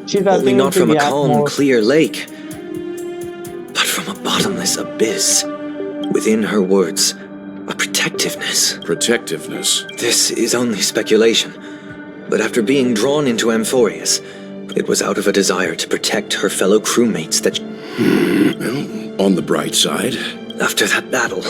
A: She's
O: Only not from a calm,
A: more...
O: clear lake, but from a bottomless abyss. Within her words, a protectiveness.
E: Protectiveness?
O: This is only speculation, but after being drawn into Amphorius, it was out of a desire to protect her fellow crewmates that...
E: Well, on the bright side...
O: After that battle,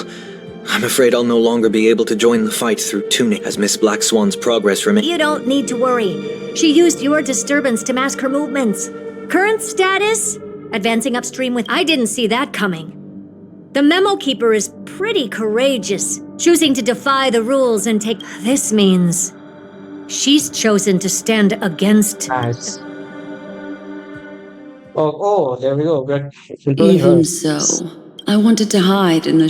O: I'm afraid I'll no longer be able to join the fight through tuning as Miss Black Swan's progress remains.
F: You don't need to worry. She used your disturbance to mask her movements. Current status? Advancing upstream with... I didn't see that coming. The Memo Keeper is pretty courageous, choosing to defy the rules and take... This means... she's chosen to stand against...
A: Nice. Oh, there we go.
M: Even so, I wanted to hide in the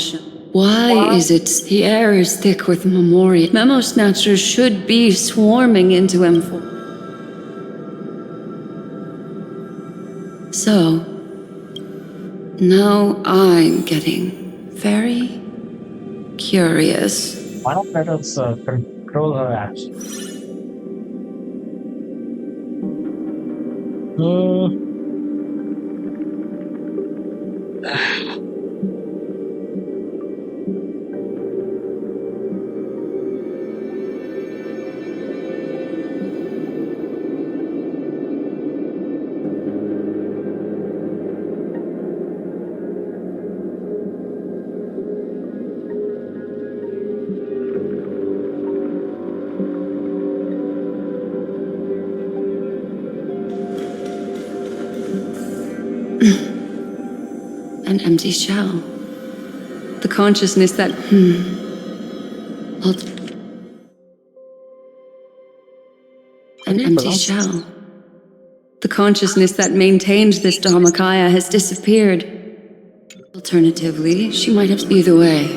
M: Why is it the air is thick with Memoria? Memo Snatchers should be swarming into M4. So, now I'm getting very curious.
A: Why not let us control her action?
M: An empty shell. The consciousness that. An empty shell. The consciousness that maintained this Dharmakaya has disappeared. Alternatively, she might have. Either way.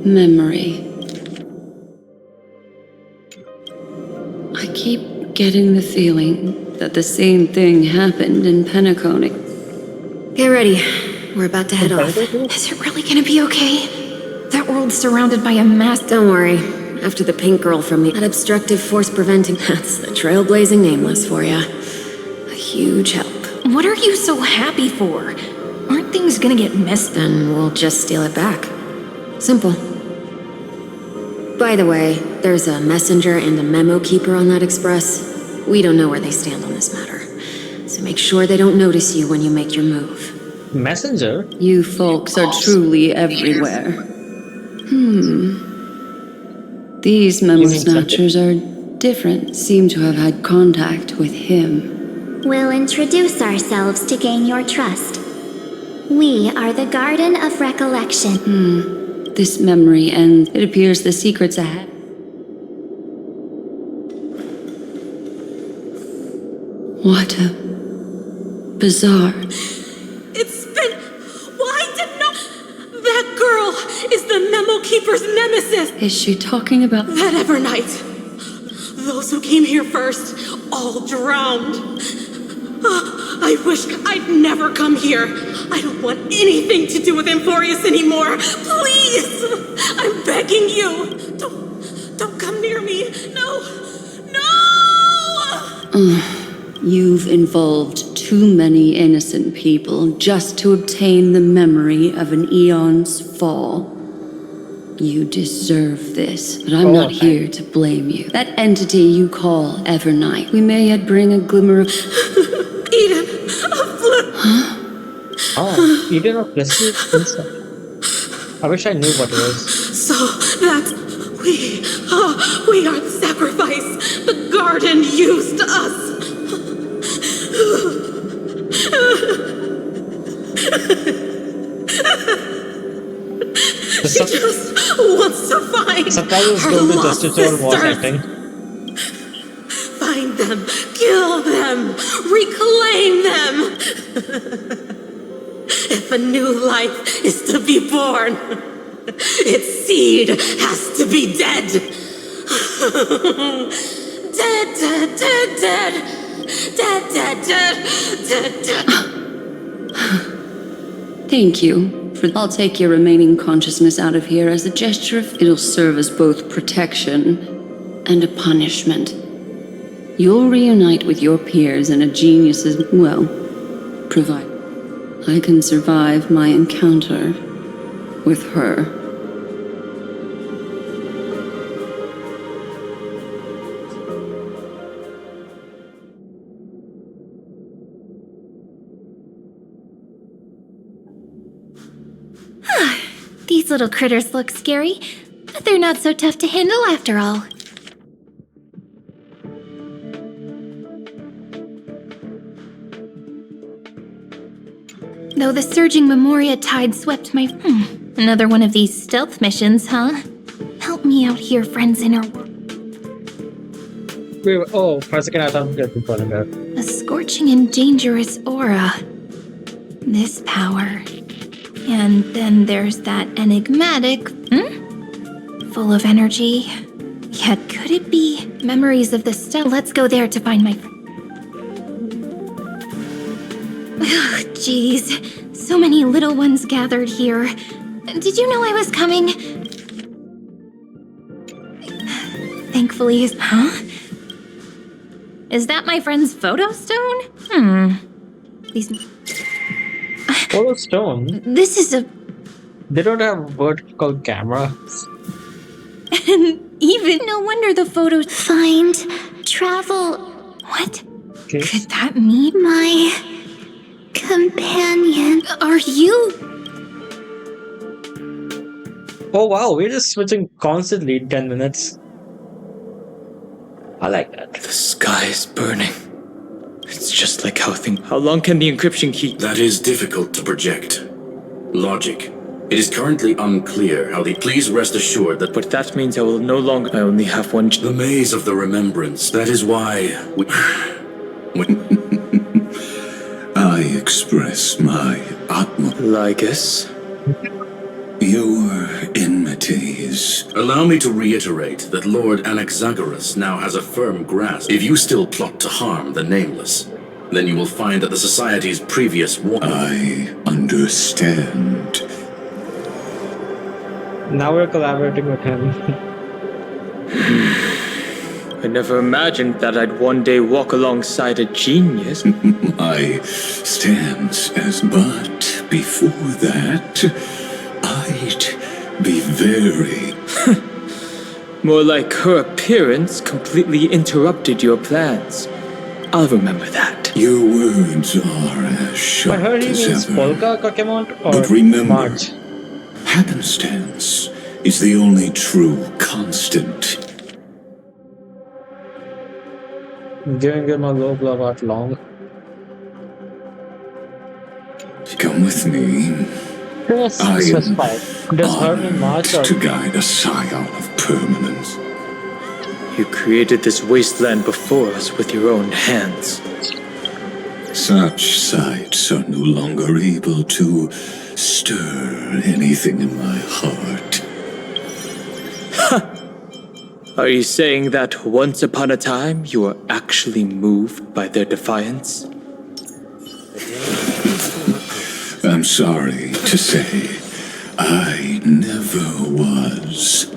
M: Memory. I keep getting the feeling that the same thing happened in Penacony.
S: Get ready. We're about to head off. Is it really gonna be okay? That world's surrounded by a mass. Don't worry. After the pink girl from that obstructive force preventing, that's the trailblazing nameless for ya. A huge help.
T: What are you so happy for? Aren't things gonna get messed?
S: Then we'll just steal it back. Simple. By the way, there's a messenger and a memo keeper on that express. We don't know where they stand on this matter. So make sure they don't notice you when you make your move.
A: Messenger?
M: You folks are truly everywhere. These memo snatchers are different. Seem to have had contact with him.
H: We'll introduce ourselves to gain your trust. We are the Garden of Recollection.
M: This memory ends. It appears the secret's ahead. What a bizarre.
T: It's been... Why did not... That girl is the memo keeper's nemesis!
M: Is she talking about...
T: That Evernight. Those who came here first, all drowned. I wish I'd never come here. I don't want anything to do with Amphorius anymore. Please! I'm begging you. Don't come near me. No!
M: You've involved too many innocent people just to obtain the memory of an eon's fall. You deserve this, but I'm not here to blame you. That entity you call Evernight, we may yet bring a glimmer of...
T: Eden of Bliss.
A: Oh, Eden of Bliss. I wish I knew what it was.
T: So that we are the sacrifice. The garden used us. She just wants to find her lost sisters. Find them, kill them, reclaim them. If a new life is to be born, its seed has to be dead. Dead, dead, dead, dead. Dead, dead, dead, dead, dead.
M: Thank you. I'll take your remaining consciousness out of here as a gesture of... It'll serve as both protection and a punishment. You'll reunite with your peers and a genius's... well, provide I can survive my encounter with her.
C: These little critters look scary, but they're not so tough to handle after all. Though the surging Memoria tide swept my... Another one of these stealth missions, huh? Help me out here, friends in our world.
A: Wait, oh, for a second I thought we were calling her.
C: A scorching and dangerous aura. This power. And then there's that enigmatic... full of energy. Yet could it be memories of the stuff? Let's go there to find my... Jeez, so many little ones gathered here. Did you know I was coming? Thankfully, huh? Is that my friend's photo stone? These...
A: Photo stone?
C: This is a...
A: They don't have a word called camera.
C: And even no wonder the photos...
H: Find... travel...
C: What?
A: Okay.
C: Could that mean...
H: My... companion.
C: Are you...
A: Oh wow, we're just switching constantly in 10 minutes. I like that.
B: The sky is burning.
J: It's just like how things. How long can the encryption key?
G: That is difficult to project. Logic. It is currently unclear how the. Please rest assured that.
J: But that means I will no longer. I only have one.
G: The maze of the remembrance. That is why we.
E: I express my utmost.
J: Lygus?
E: Your enmities.
G: Allow me to reiterate that Lord Anaxagoras now has a firm grasp. If you still plot to harm the Nameless, then you will find that the Society's previous war.
E: I understand.
A: Now we're collaborating with him.
J: I never imagined that I'd one day walk alongside a genius.
E: My stance as but before that, I'd be very.
J: More like her appearance completely interrupted your plans. I'll remember that.
E: Your words are as sharp
A: I heard he
E: as
A: means
E: ever.
A: Polka Kokemon or
E: But remember,
A: March.
E: happenstance is the only true constant.
A: Giving him a low blow out long.
E: Come with me.
A: Yes,
E: I am
A: specify. Does her name March or
E: to guide a scion of permanence.
J: You created this wasteland before us with your own hands.
E: Such sights are no longer able to stir anything in my heart.
J: Are you saying that once upon a time you were actually moved by their defiance?
E: I'm sorry to say, I never was.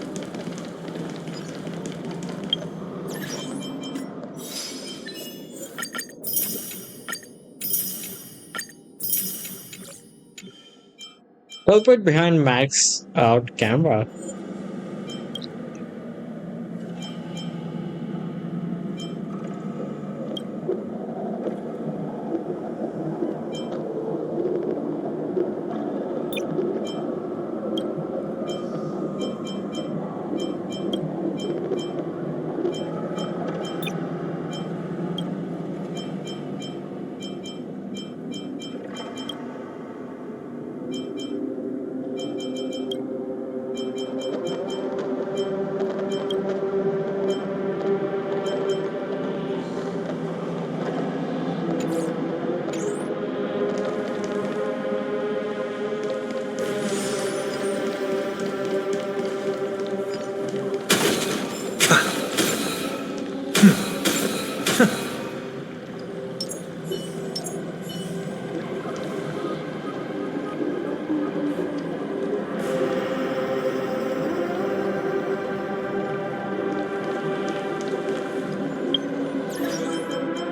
A: culprit behind Max out camera?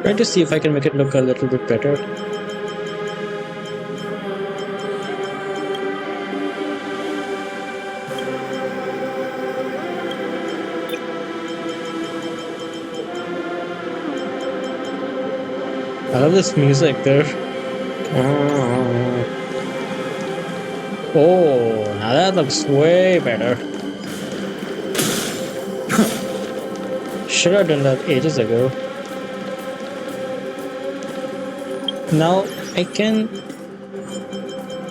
A: Trying to see if I can make it look a little bit better. I love this music there. Oh, now that looks way better. Should have done that ages ago. Now I can.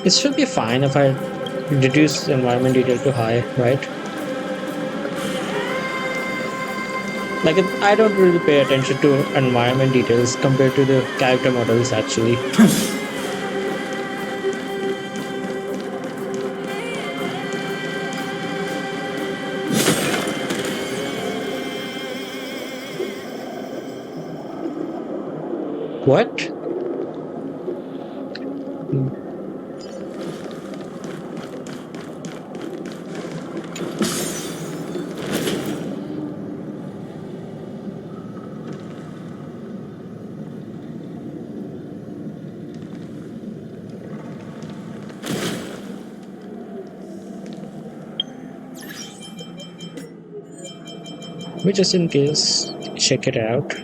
A: It should be fine if I reduce environment detail to high, right? Like I don't really pay attention to environment details compared to the character models actually. What? We just in case check it out.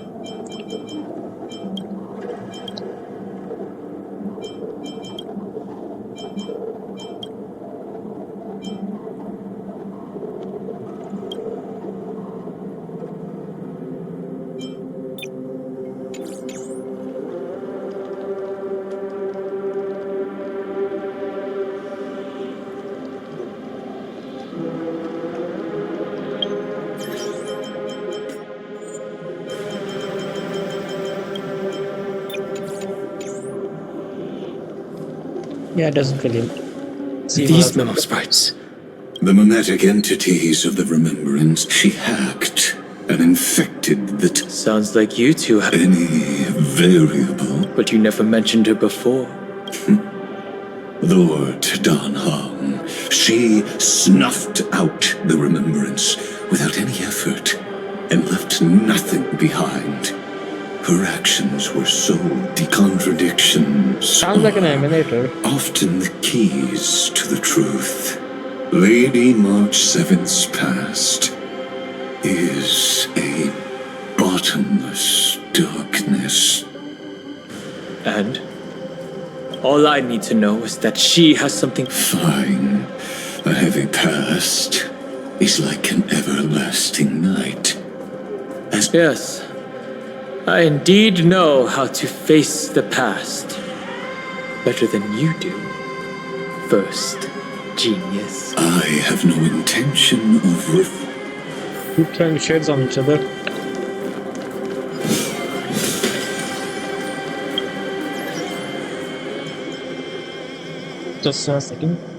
A: Yeah, it doesn't really seem
G: These memo sprites.
E: The mimetic entities of the remembrance she hacked and infected the
J: Sounds like you two have
E: any variable.
J: But you never mentioned her before.
E: Lord Dan Hong, she snuffed out the remembrance without any effort and left nothing behind. Her actions were so the contradictions.
A: Sounds like an emulator.
E: Often the keys to the truth. Lady March 7th's past is a bottomless darkness.
J: And all I need to know is that she has something
E: fine. A heavy past is like an everlasting night.
J: Yes, I indeed know how to face the past better than you do. First, genius.
E: I have no intention of
A: Keep throwing shades on each other. Just a second.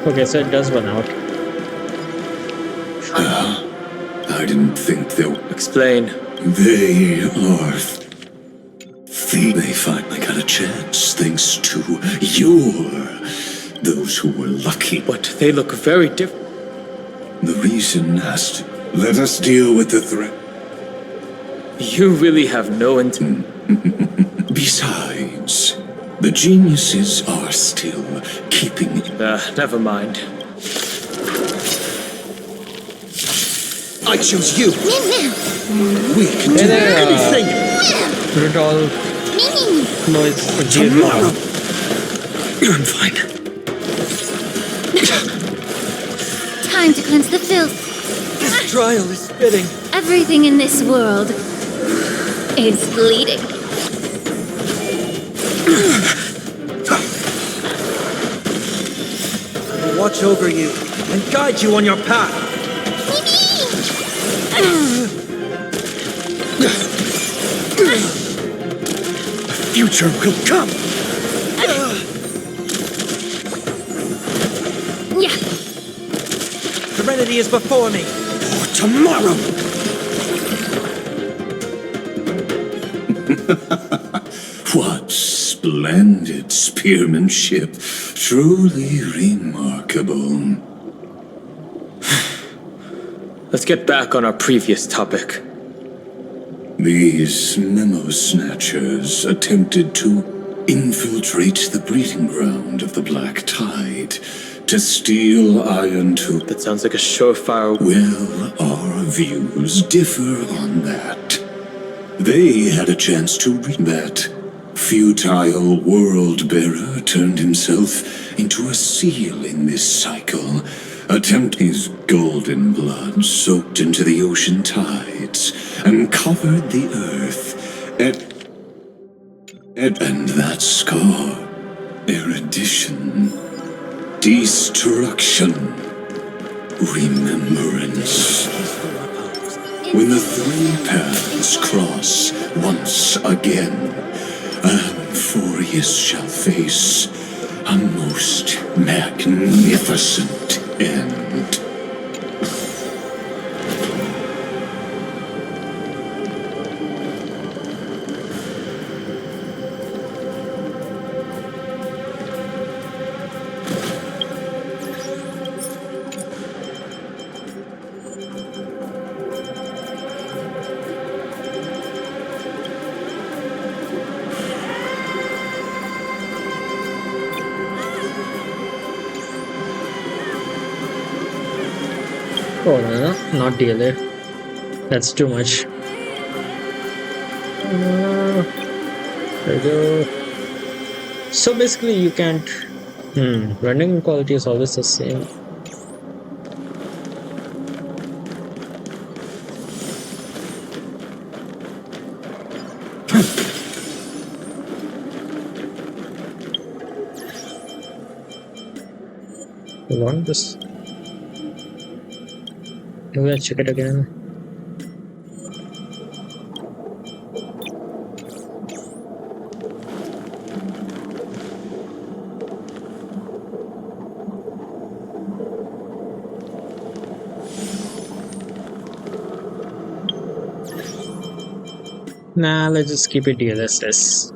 A: Okay, so it does run out.
E: I didn't think they would.
J: Explain.
E: They are. They finally got a chance thanks to those who were lucky.
J: But they look very different.
E: The reason has to. Let us deal with the threat.
J: You really have no intent.
E: Besides, the geniuses are still keeping.
J: Never mind.
N: I choose you.
E: We can do anything.
A: Rudolph. No, it's
E: Tomorrow. I'm fine.
H: Time to cleanse the filth.
J: This trial is fitting.
H: Everything in this world is bleeding.
J: I will watch over you and guide you on your path.
E: The future will come.
H: Yeah.
J: Serenity is before me.
E: For tomorrow. What splendid spearmanship. Truly remarkable.
J: Let's get back on our previous topic.
E: These memo snatchers attempted to infiltrate the breeding ground of the Black Tide to steal Iron Tooth.
J: That sounds like a surefire.
E: Well, our views differ on that. They had a chance to read that. Futile world-bearer turned himself into a seal in this cycle, attempting his golden blood soaked into the ocean tides and covered the earth. And that scar, erudition, destruction, remembrance. When the three paths cross once again, Amphorius shall face a most magnificent end.
A: Oh, no, not DLA. That's too much. There we go. So basically, you can't. Rendering quality is always the same. You want this? Let's check it again. Nah, let's just keep it DLSS.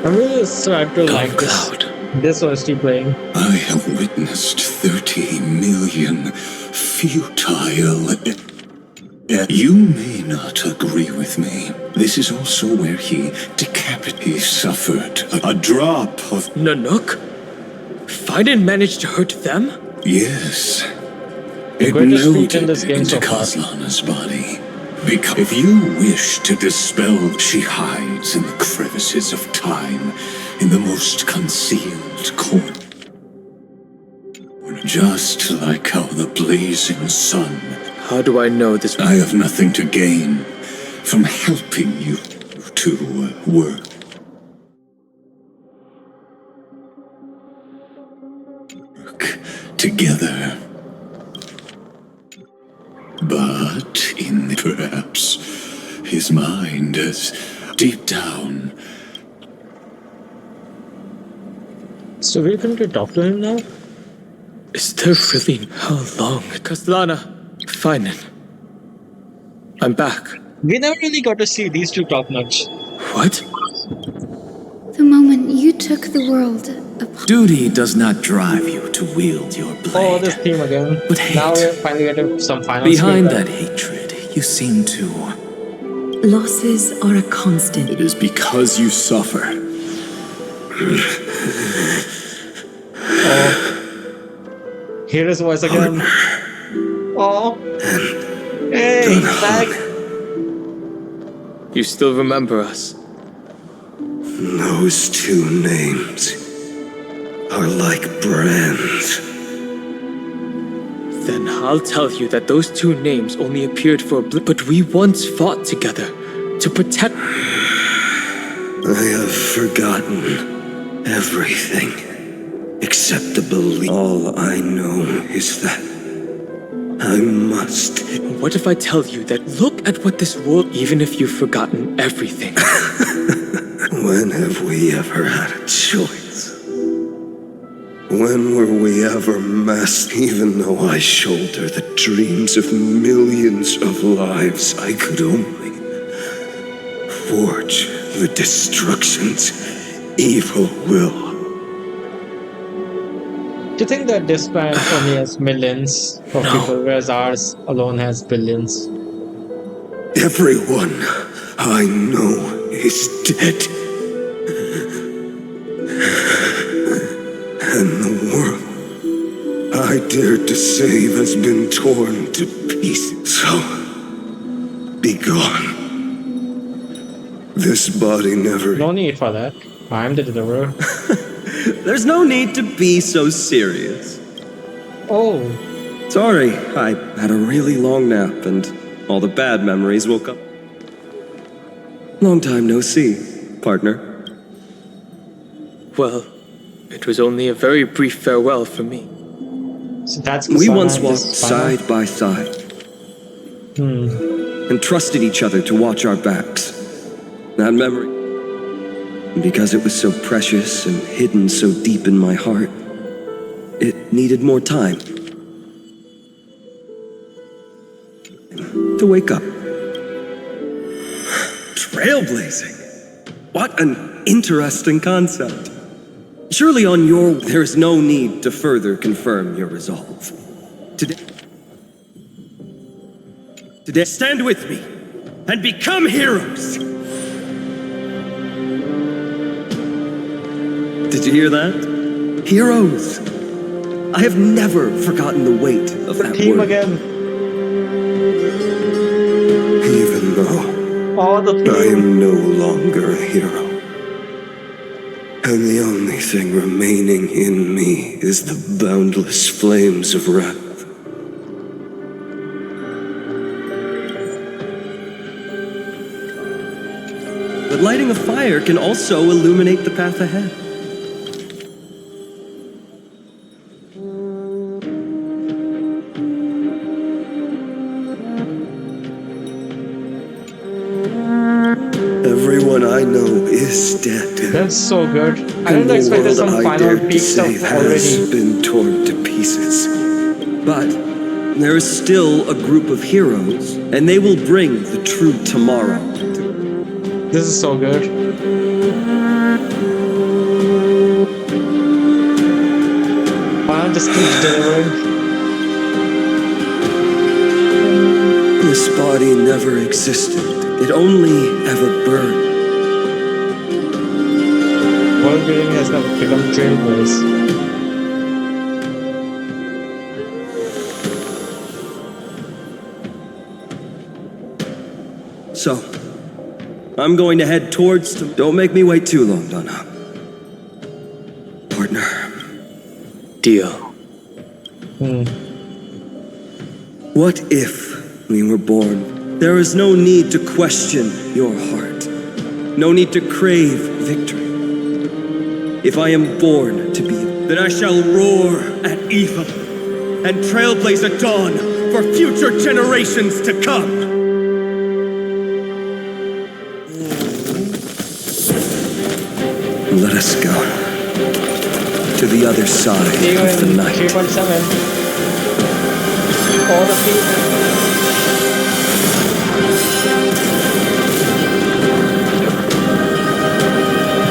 A: I'm really starting to like this OST playing.
E: I have witnessed 30 million futile. You may not agree with me. This is also where he suffered a drop of.
J: Nanook? Fiden managed to hurt them?
E: Yes.
A: The
E: It
A: greatest feat
E: melted
A: in this game
E: into
A: so far.
E: Kaslana's body. Because if you wish to dispel, she hides in the crevices of time, in the most concealed corner. Just like how the blazing sun.
J: How do I know this?
E: I have nothing to gain from helping you to work. Together. But perhaps his mind is deep down.
A: So we're going to talk to him now?
J: Is there really? How long? Kaslana, Finen. I'm back.
A: We never really got to see these two talk much.
J: What?
C: The moment you took the world apart.
B: Duty does not drive you to wield your blade.
A: Oh, this theme again.
B: But hate.
A: Now we're finally getting some final
B: Behind
A: screen.
B: that hatred, you seem to.
K: Losses are a constant.
B: It is because you suffer.
A: Oh. Hear his voice again. Oh. Hey, he's back.
J: You still remember us?
O: Those two names are like brands.
J: Then I'll tell you that those two names only appeared for a blip, but we once fought together to protect.
O: I have forgotten everything except the belief. All I know is that I must.
J: What if I tell you that look at what this world, even if you've forgotten everything?
O: When have we ever had a choice? When were we ever masked? Even though I shoulder the dreams of millions of lives, I could only forge the destruction's evil will.
A: Do you think that this planet only has millions of people, whereas ours alone has billions?
O: Everyone I know is dead. And the world I dared to save has been torn to pieces. So, be gone. This body never.
A: No need for that. I'm the deliverer.
U: There's no need to be so serious.
A: Oh.
U: Sorry, I had a really long nap and all the bad memories woke up. Long time no see, partner.
J: Well, it was only a very brief farewell for me.
A: So that's
U: We once walked side by side. And trusted each other to watch our backs. That memory. Because it was so precious and hidden so deep in my heart, it needed more time to wake up. Trailblazing. What an interesting concept. Surely on your there is no need to further confirm your resolve. Today, stand with me and become heroes. Did you hear that? Heroes. I have never forgotten the weight of that word.
A: Again.
O: Even though I am no longer a hero. And the only thing remaining in me is the boundless flames of wrath.
U: But lighting a fire can also illuminate the path ahead.
O: Everyone I know is dead.
A: That's so good. I
O: And
A: didn't expect
O: the
A: some
O: world I
A: final
O: dared to
A: peak stuff
O: save
A: already.
O: has been torn to pieces.
U: But there is still a group of heroes, and they will bring the true tomorrow.
A: This is so good. Why not just keep delivering?
U: This body never existed. It only ever burned.
A: World building has now become trailblaze.
U: So, I'm going to head towards... Don't make me wait too long, Donna. Partner.
J: Deal.
U: What if we were born? There is no need to question your heart. No need to crave victory. If I am born to be, then I shall roar at evil and trailblaze a dawn for future generations to come. Let us go to the other side of the night.
A: 3.7. All the people.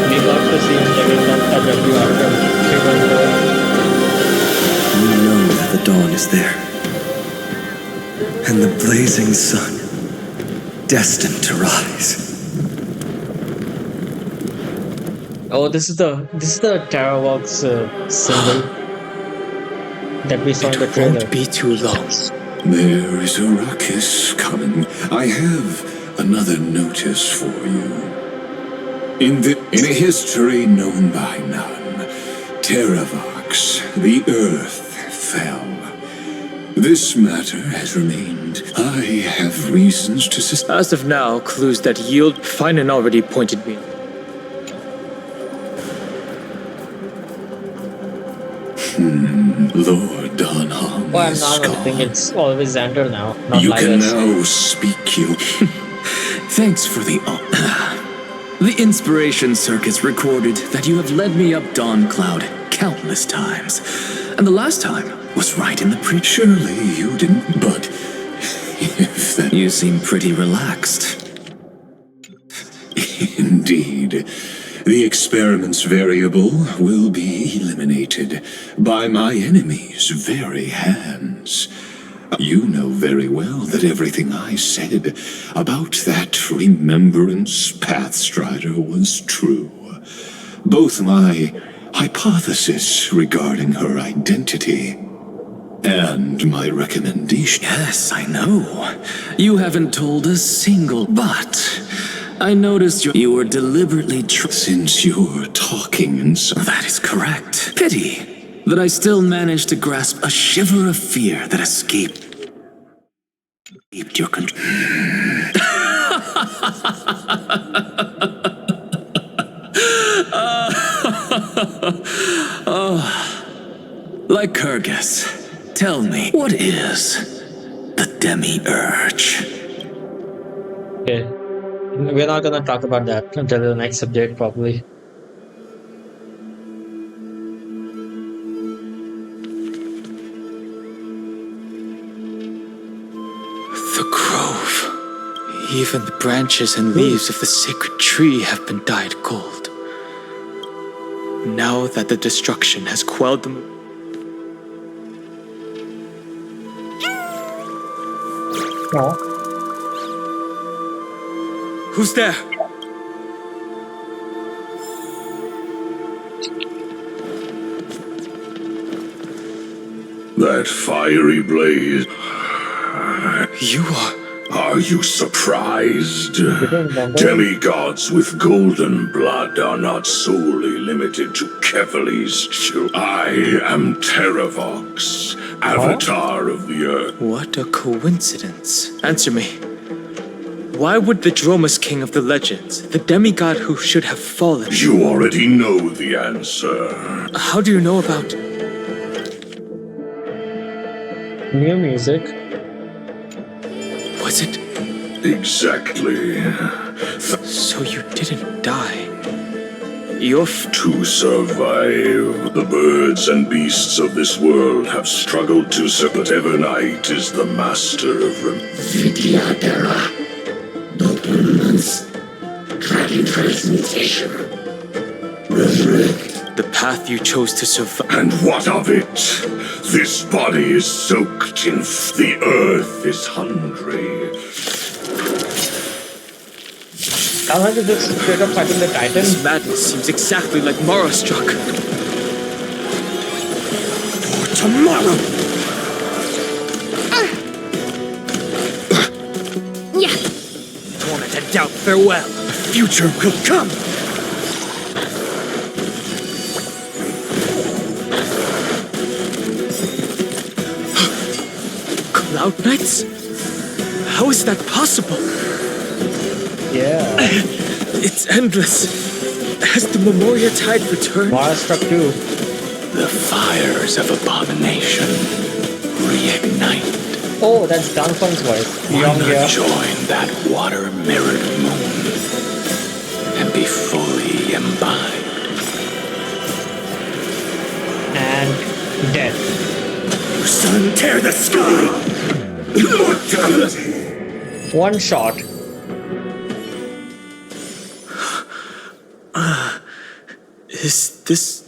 A: We love to see him taking that WR from 3.4.
U: We know that the dawn is there, and the blazing sun destined to rise.
A: Oh, this is the TerraWorks symbol that we saw in the trailer.
J: Won't be too long.
E: There is a ruckus coming. I have another notice for you. In a history known by none, Terravox, the earth fell. This matter has remained. I have reasons to suspect.
J: As of now, clues that yield Finan already pointed me.
E: Lord Donham.
A: Well, I'm not. I think it's always Xander now. Not
E: You
A: like
E: can
A: us.
E: now speak, you.
B: Thanks for the The inspiration circuits recorded that you have led me up Dawn Cloud countless times. And the last time was right in the
E: Surely you didn't, but if that...
B: You seem pretty relaxed.
E: Indeed. The experiment's variable will be eliminated by my enemy's very hands. You know very well that everything I said about that Remembrance Pathstrider was true. Both my hypothesis regarding her identity and my recommendation.
B: Yes, I know. You haven't told a single, but I noticed you were deliberately
E: Since you're talking in some...
B: That is correct. Pity that I still managed to grasp a shiver of fear that escaped your control. Like Kyrgyz, tell me, what is the demi-urge?
A: Okay. We're not gonna talk about that until the next update, probably.
J: The grove. Even the branches and leaves of the sacred tree have been dyed gold. Now that the destruction has quelled them.
A: Oh.
J: Who's there?
E: That fiery blaze.
J: You are...
E: Are you surprised? Demigods with golden blood are not solely limited to Kevali's children. I am Terravox, Avatar of the Earth.
J: What a coincidence. Answer me. Why would the Dromus King of the legends, the demigod who should have fallen...
E: You already know the answer.
J: How do you know about...
A: New music.
J: Was it?
E: Exactly.
J: So you didn't die. You're
E: to survive. The birds and beasts of this world have struggled to but Evernight is the master of
R: Vidyadhara. No permanence. Dragon transmutation.
J: The path you chose to survive.
L: And what of it? This body is soaked in the earth is hungry.
A: How is this straight up fighting the Titan?
J: This madness seems exactly like Mara struck.
U: For tomorrow!
C: Yeah.
U: Torment and doubt, farewell. The future will come.
J: Cloud Knights? How is that possible?
A: Yeah.
J: It's endless. Has the Memoria Tide returned?
A: Mara struck too.
E: The fires of abomination reignite.
A: Oh, that's Danfeng's voice.
E: Why
A: Beyond
E: not
A: here.
E: join that water-mirrored moon and be fully imbibed?
A: And dead.
U: Sun, tear the sky!
A: One shot.
J: Is this...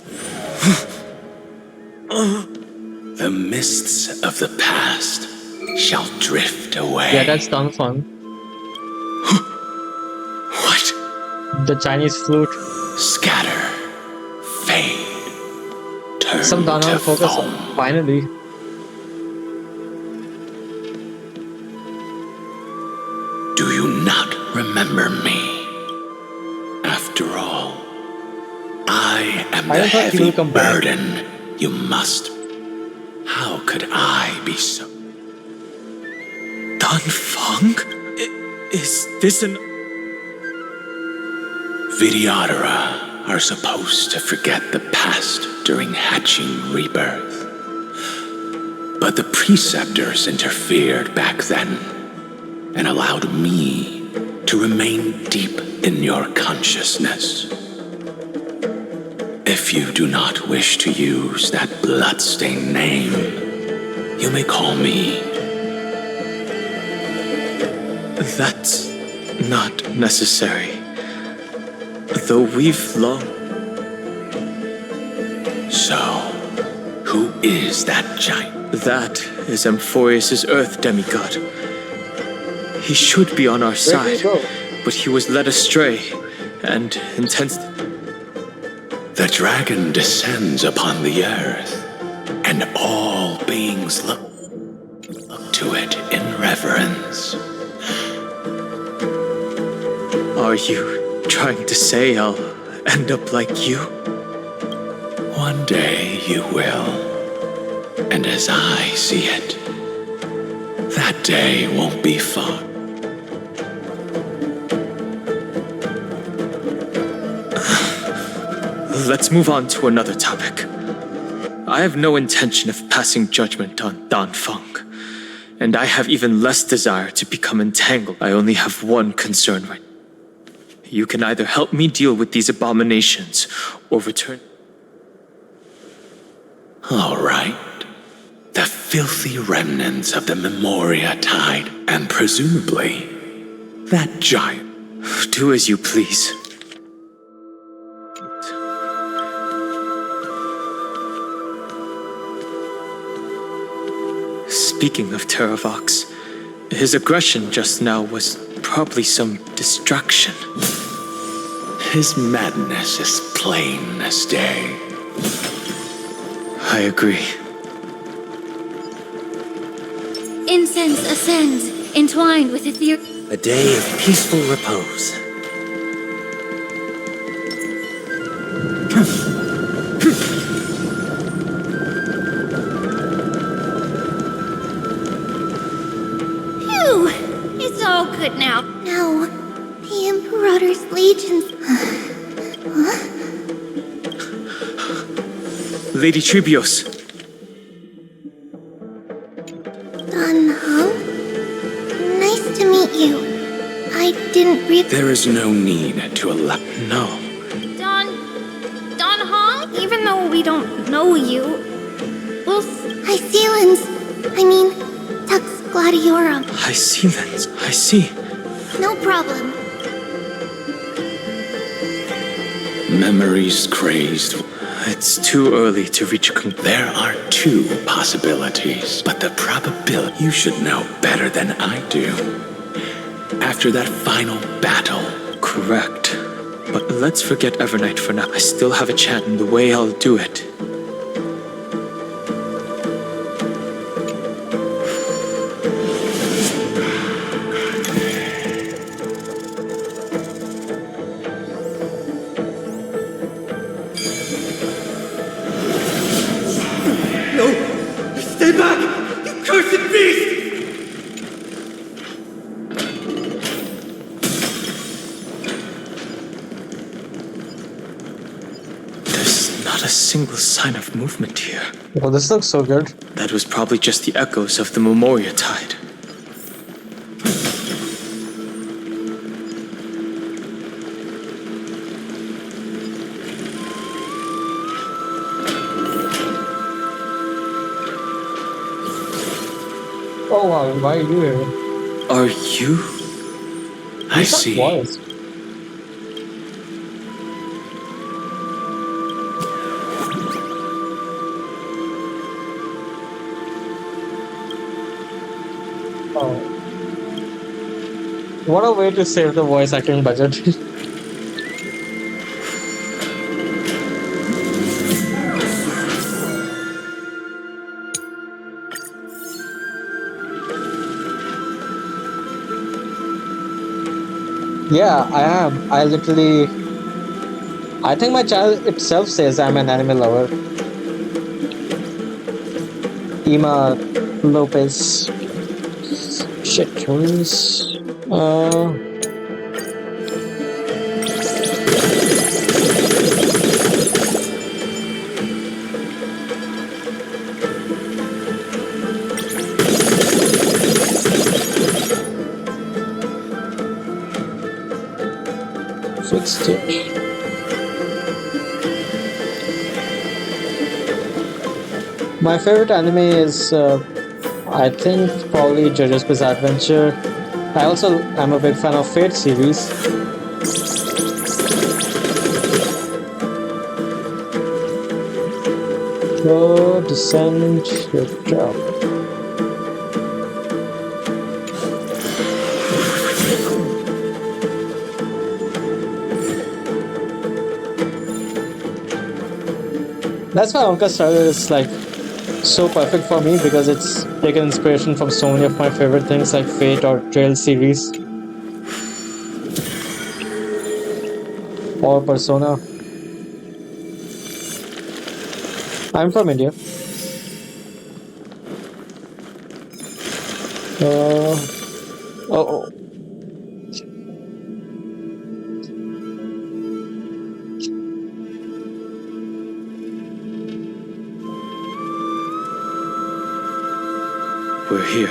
E: The mists of the past shall drift away.
A: Yeah, that's Danfeng.
E: What?
A: The Chinese flute.
E: Scatter, fade, turn
A: Some
E: to
A: Dana focus
E: foam.
A: finally.
E: Do you not remember me? After all, I am
A: I
E: the
A: thought he
E: heavy
A: will come back.
E: burden you must. How could I be so?
J: Danfeng? Is this an...
E: Vidyadhara are supposed to forget the past during hatching rebirth. But the preceptors interfered back then and allowed me to remain deep in your consciousness. If you do not wish to use that bloodstained name, you may call me.
J: That's not necessary. Though we've long...
E: So, who is that giant?
J: That is Amphorius' Earth demigod. He should be on our side, but he was led astray and intends...
E: The dragon descends upon the earth, and all beings look to it in reverence.
J: Are you trying to say I'll end up like you?
E: One day you will. And as I see it, that day won't be far.
J: Let's move on to another topic. I have no intention of passing judgment on Danfeng, and I have even less desire to become entangled. I only have one concern right now. You can either help me deal with these abominations, or return...
E: All right. The filthy remnants of the Memoria Tide, and presumably, that giant.
J: Do as you please. Speaking of Terravox, his aggression just now was probably some distraction.
E: His madness is plain as day.
J: I agree.
D: Incense ascends, entwined with ether.
U: A day of peaceful repose.
C: Phew! It's all good now.
H: No, the Imperator's legions. Huh?
J: Lady Tribios,
H: Danheng? Nice to meet you. I didn't
E: There is no need to allow.
J: No.
C: Danheng? Even though we don't know you, we'll...
H: Hycelans. I mean, Tux Gladiorum.
J: Hycelans, I see.
H: No problem.
E: memories crazed.
J: It's too early to reach a conclusion.
E: There are two possibilities, but the probability you should know better than I do. After that final battle.
J: Correct. But let's forget Evernight for now. I still have a chance in the way I'll do it.
U: Stay back! You cursed beast!
J: There's not a single sign of movement here.
A: Well, this looks so good.
J: That was probably just the echoes of the Memoria Tide.
A: Oh wow, why are you here?
J: Are you?
E: I see.
A: Was. Oh. What a way to save the voice acting budget. Yeah, I am. I think my channel itself says I'm an anime lover. Ima Lopez. Shit, who's... Fixed it. My favorite anime is, I think, probably JoJo's Bizarre Adventure. I also am a big fan of Fate series. Go, descend, good job. That's why Honkai Star is like so perfect for me, because it's taken inspiration from so many of my favorite things like Fate or Trail series or Persona. I'm from India. Oh.
J: We're here.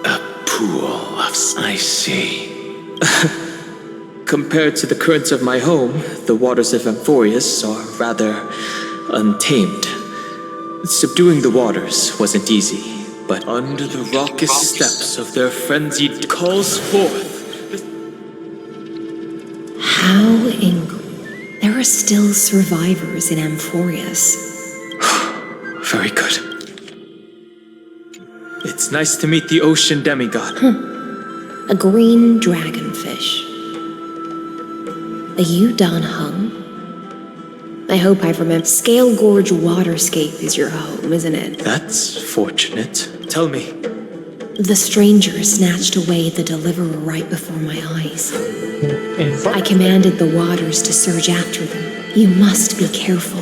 E: A pool of... I see.
J: Compared to the currents of my home, the waters of Amphorius are rather untamed. Subduing the waters wasn't easy, but under the raucous steps of their frenzied calls forth...
S: How There are still survivors in Amphorius.
J: Very good. It's nice to meet the ocean demigod.
S: A green dragonfish. A Yudon hung. I hope I've remembered. Scale Gorge Waterscape is your home, isn't it?
J: That's fortunate. Tell me.
S: The stranger snatched away the deliverer right before my eyes. I commanded the waters to surge after them. You must be careful.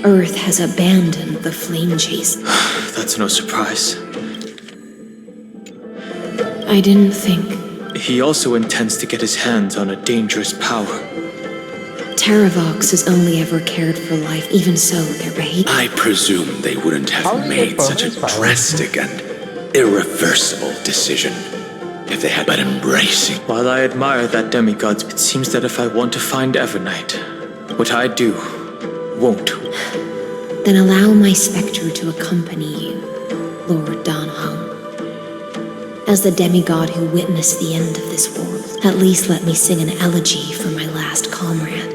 S: Earth has abandoned the flame chase.
J: That's no surprise.
S: I didn't think.
J: He also intends to get his hands on a dangerous power.
S: Terravox has only ever cared for life. Even so, their behavior...
E: I presume they wouldn't have made such a drastic and irreversible decision if they had but embracing.
J: While I admire that demigod, it seems that if I want to find Evernight, what I do won't.
S: Then allow my spectre to accompany you, Lord Donham, as the demigod who witnessed the end of this world. At least let me sing an elegy for my last comrade.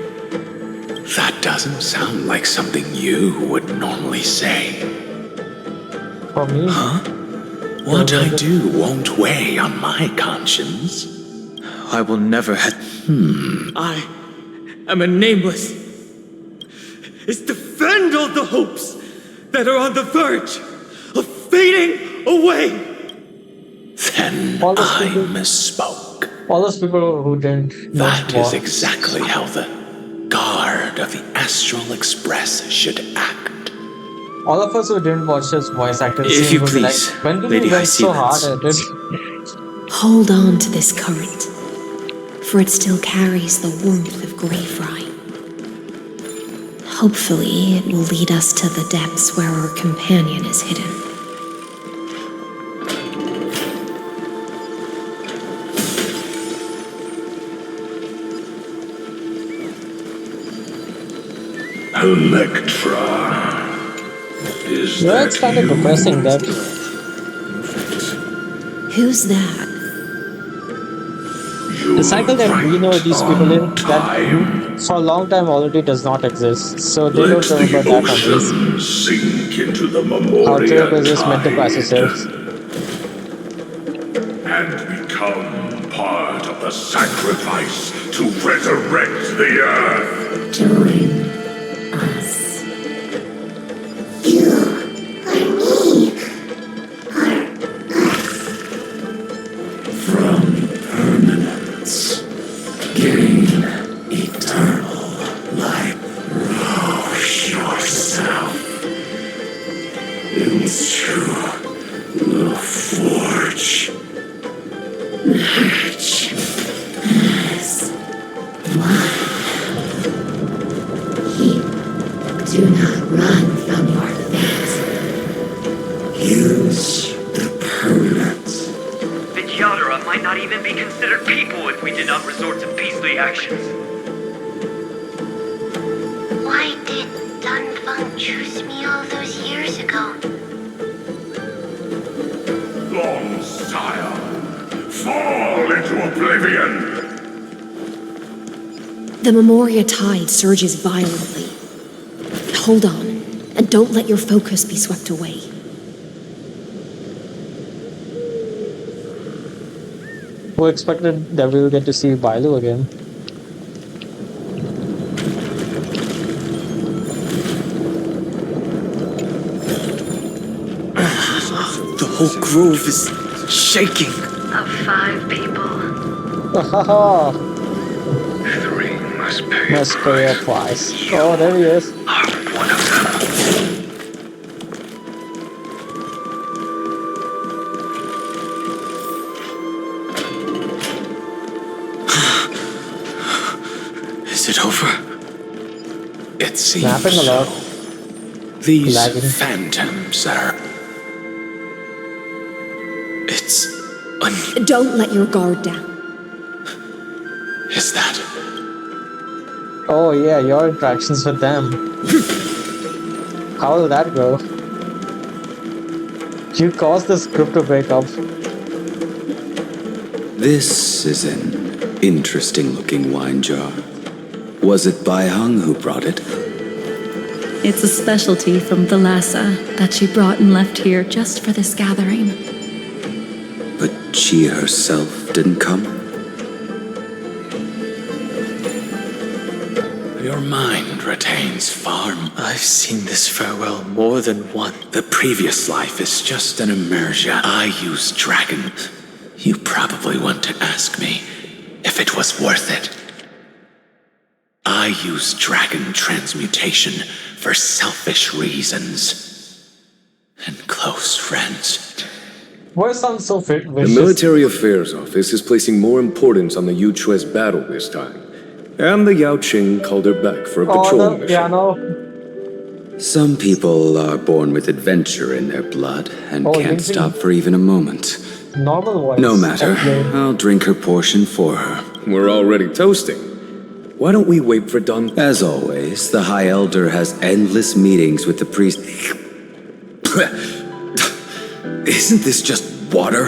E: That doesn't sound like something you would normally say.
A: For me?
E: Huh? What I do won't weigh on my conscience.
J: I will never I am a nameless. Is defend all the hopes that are on the verge of fading away.
E: Then I misspoke.
A: All those people who didn't know
E: That is
A: what-
E: exactly how the guard of the Astral Express should act.
A: all of us who didn't watch his voice acting
J: If
A: scene
J: you
A: would be like,
J: please,
A: when did
J: Lady
A: he went so
J: High
A: hard at it?
S: Hold on to this current, for it still carries the warmth of Greyfry. Hopefully, it will lead us to the depths where our companion is hidden.
E: Electra. Is
A: Yeah, it's kind of depressing that
S: Who's that?
A: the cycle that we know these people in, that for a long time already does not exist. So they don't remember that memories.
E: Sink into the
A: How
E: Memoria
A: Trailblazer is meant to pass itself.
E: and become part of the sacrifice to resurrect the earth.
H: Join us. You are me.
E: From permanence, gain eternal life. Rouse yourself into the forge.
H: Match as one. Do not run from your fate.
E: Use the permanence.
R: The Yadara might not even be considered people if we did not resort to beastly actions.
H: Why did Dunfeng choose me all those years ago?
E: Long sire, fall into oblivion.
S: The Memoria tide surges violently. Hold on, and don't let your focus be swept away.
A: Who expected that we will get to see Bailu again?
J: The whole grove is shaking.
Q: Of 5 people.
A: Haha,
L: Three must pay.
A: must pay a price. Oh, there he is.
L: One of them.
J: Is it over?
E: It seems
A: Snapping a lot.
E: so. These
A: Lagging.
E: phantoms are
J: It's
S: Don't let your guard down.
E: Is that?
A: Oh yeah, your interactions with them. How will that go? You caused this group to break up.
V: This is an interesting looking wine jar. Was it Bai Hung who brought it?
M: It's a specialty from Thalassa that she brought and left here just for this gathering.
V: But she herself didn't come?
E: Your mind retains far.
J: I've seen this farewell more than once.
E: The previous life is just an immersion. I use dragon. You probably want to ask me if it was worth it. I use dragon transmutation for selfish reasons. And close friends.
A: Why sounds so
W: The
A: vicious?
W: Military Affairs Office is placing more importance on the Yuchue's battle this time. And the Yao Qing called her back for a patrol mission.
A: Yeah, no.
V: Some people are born with adventure in their blood and
A: Oh,
V: can't
A: Yingxing.
V: stop for even a moment.
A: Normal voice.
V: No matter,
A: Okay.
V: I'll drink her portion for her.
W: We're already toasting. Why don't we wait for Dun?
V: As always, the High Elder has endless meetings with the priest. Isn't this just water?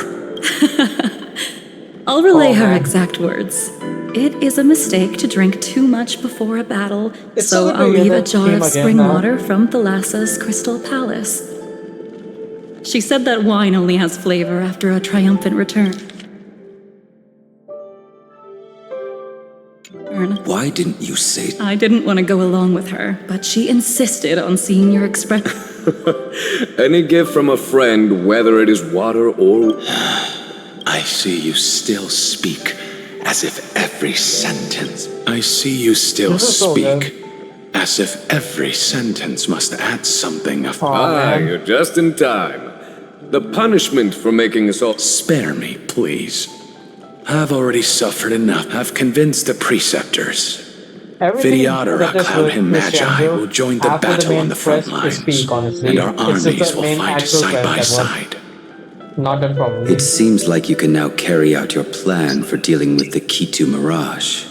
K: I'll relay
A: Oh,
K: her
A: man.
K: exact words. It is a mistake to drink too much before a battle,
A: It's
K: so
A: so good to
K: I'll
A: hear
K: leave a
A: that
K: jar
A: theme
K: of
A: again
K: spring
A: now.
K: water from Thalassa's Crystal Palace. She said that wine only has flavor after a triumphant return.
V: Why didn't you say...
K: I didn't want to go along with her, but she insisted on seeing your expression.
W: Any gift from a friend, whether it is water or...
V: I see you still speak as if every sentence... I see you still
A: This is so good.
V: speak as if every sentence must add something of...
A: man.
W: You're just in time. The punishment for making us all...
V: Spare me, please. I've already suffered enough. I've convinced the preceptors.
A: Everything
V: Vidyadhara,
A: that is
V: Cloud
A: with
V: and
A: Miss
V: Magi
A: Chandru,
V: will join the
A: after
V: battle
A: main
V: on the front
A: quest is
V: lines,
A: peak, honestly.
V: and our
A: It's just
V: armies
A: the
V: will
A: main
V: fight
A: actual
V: side
A: quest
V: by
A: that was
V: side.
A: not done properly.
V: It seems like you can now carry out your plan for dealing with the Kitu Mirage.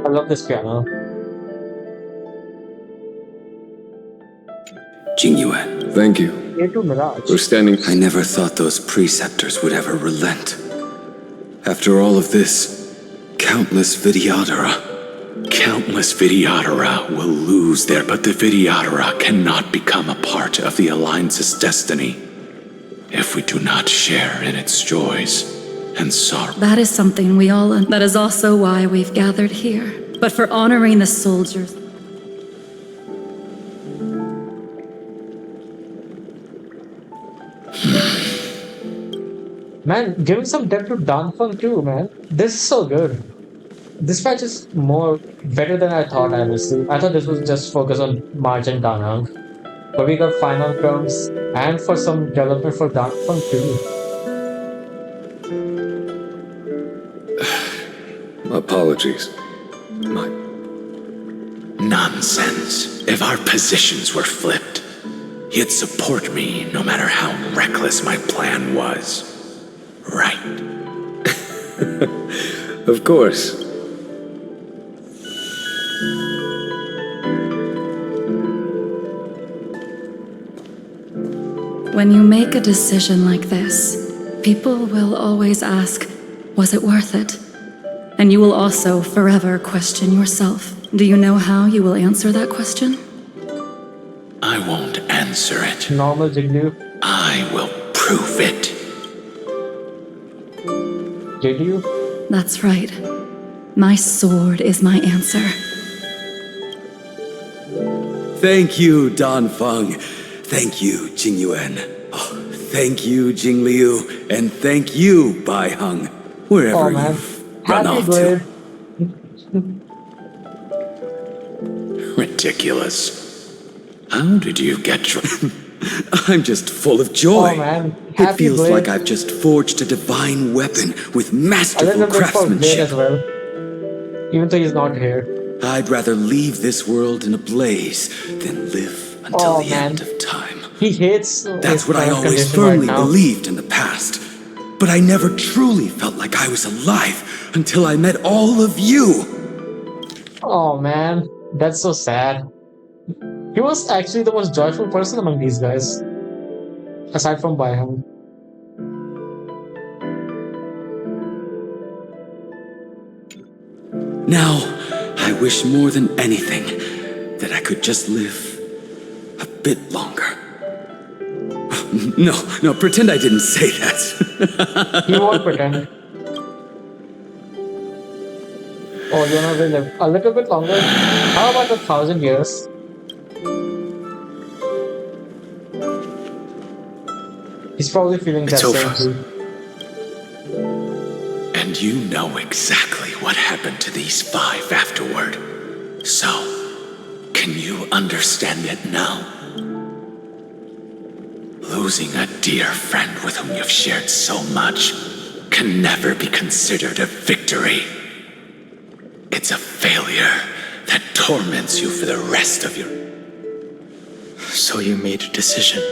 A: I love this piano.
V: Jingyuan.
W: Thank you.
A: K2 Mirage.
W: We're standing...
V: I never thought those preceptors would ever relent. After all of this, countless Vidyadhara will lose there, but the Vidyadhara cannot become a part of the Alliance's destiny if we do not share in its joys and sorrow.
K: That is something we all... That is also why we've gathered here. But for honoring the soldiers...
A: Man, giving some depth to Danfeng too, man. This is so good. This match is better than I thought, honestly. I thought this was just focused on March and Danang. But we got final terms and for some development for Danfeng too.
W: Apologies.
V: Nonsense. If our positions were flipped, you'd support me no matter how reckless my plan was. Right.
W: Of course.
K: When you make a decision like this, people will always ask, was it worth it? And you will also forever question yourself. Do you know how you will answer that question?
V: I won't answer it.
A: Normal Jiglu.
V: I will prove it.
A: Did you?
K: That's right. My sword is my answer.
V: Thank you, Danfeng. Thank you, Jingyuan. Oh, thank you, Jingliu. And thank you, Baiheng. Wherever you've run
A: Happy
V: off
A: birthday.
V: to. Ridiculous. How did you get I'm just full of joy.
A: Oh man,
V: It
A: happy
V: feels
A: Blade.
V: like I've just forged a divine weapon with
A: A
V: masterful
A: little bit for Blade
V: craftsmanship.
A: as well. Even though he's not here.
V: I'd rather leave this world in a blaze than live until the end of time.
A: He hates
V: That's
A: his
V: what I
A: current
V: always
A: condition
V: firmly
A: right now.
V: believed in the past. But I never truly felt like I was alive until I met all of you.
A: Oh man, that's so sad. He was actually the most joyful person among these guys. Aside from Baihang.
V: Now, I wish more than anything that I could just live a bit longer. No, pretend I didn't say that.
A: He won't pretend. Oh, you know, we live a little bit longer. How about 1,000 years? He's probably feeling that
V: It's over.
A: same too.
V: And you know exactly what happened to these 5 afterward. So, can you understand it now? Losing a dear friend with whom you've shared so much can never be considered a victory.
E: It's a failure that torments you for the rest of your...
J: So you made a decision.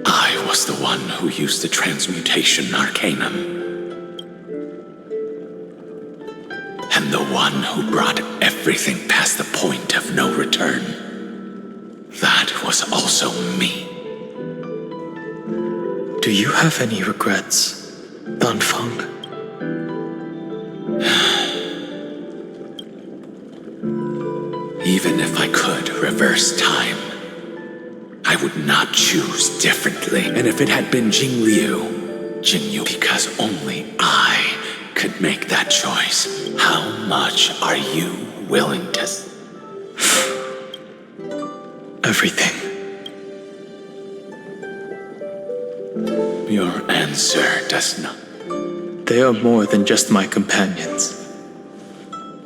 E: I was the one who used the transmutation arcanum. And the one who brought everything past the point of no return. That was also me.
J: Do you have any regrets, Danfang?
E: Even if I could reverse time, I would not choose differently. And if it had been Jingyu, because only I could make that choice. How much are you willing to...
J: Everything.
E: Your answer does not...
J: They are more than just my companions.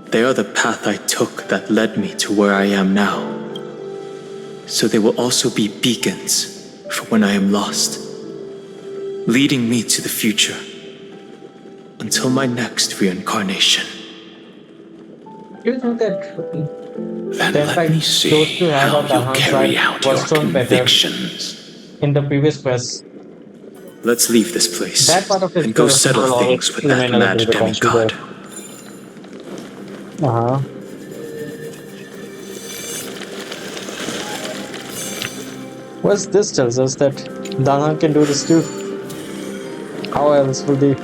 J: They are the path I took that led me to where I am now. So they will also be beacons for when I am lost, leading me to the future until my next reincarnation.
A: You think that
E: Then
A: the
E: let
A: fact
E: me see
A: those two had
E: how
A: on
E: you
A: Dahan's
E: carry
A: side
E: out your
A: was shown better
E: convictions.
A: in the previous quest.
J: Let's leave this place
A: That part of it
J: and go
A: will
J: settle
A: always
J: things with that
A: remain a
J: mad
A: little bit
J: demigod.
A: Uh-huh. What's this tells us that Danhan can do this too. How else will they?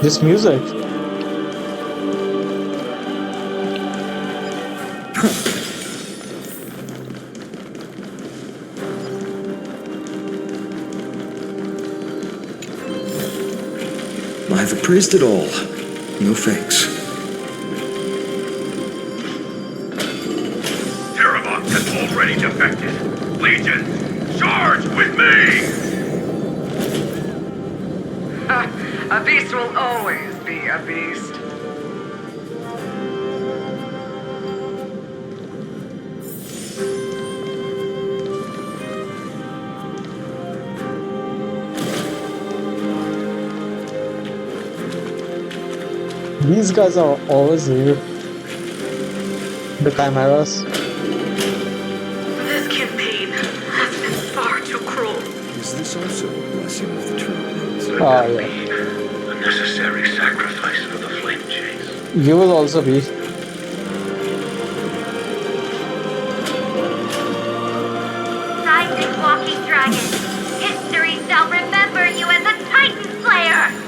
A: This music.
U: I've appraised it all. No thanks.
L: Terravok has already defected. Legion, charge with me!
Q: A beast will always be a beast.
A: These guys are always new. The Chimeras.
T: This campaign has been far too cruel.
U: Is this also a blessing of the Trailblades?
A: Oh, yeah.
L: A necessary sacrifice for the flame chase.
A: You will also be.
H: Seismic walking dragon. History shall remember you as a Titan Slayer.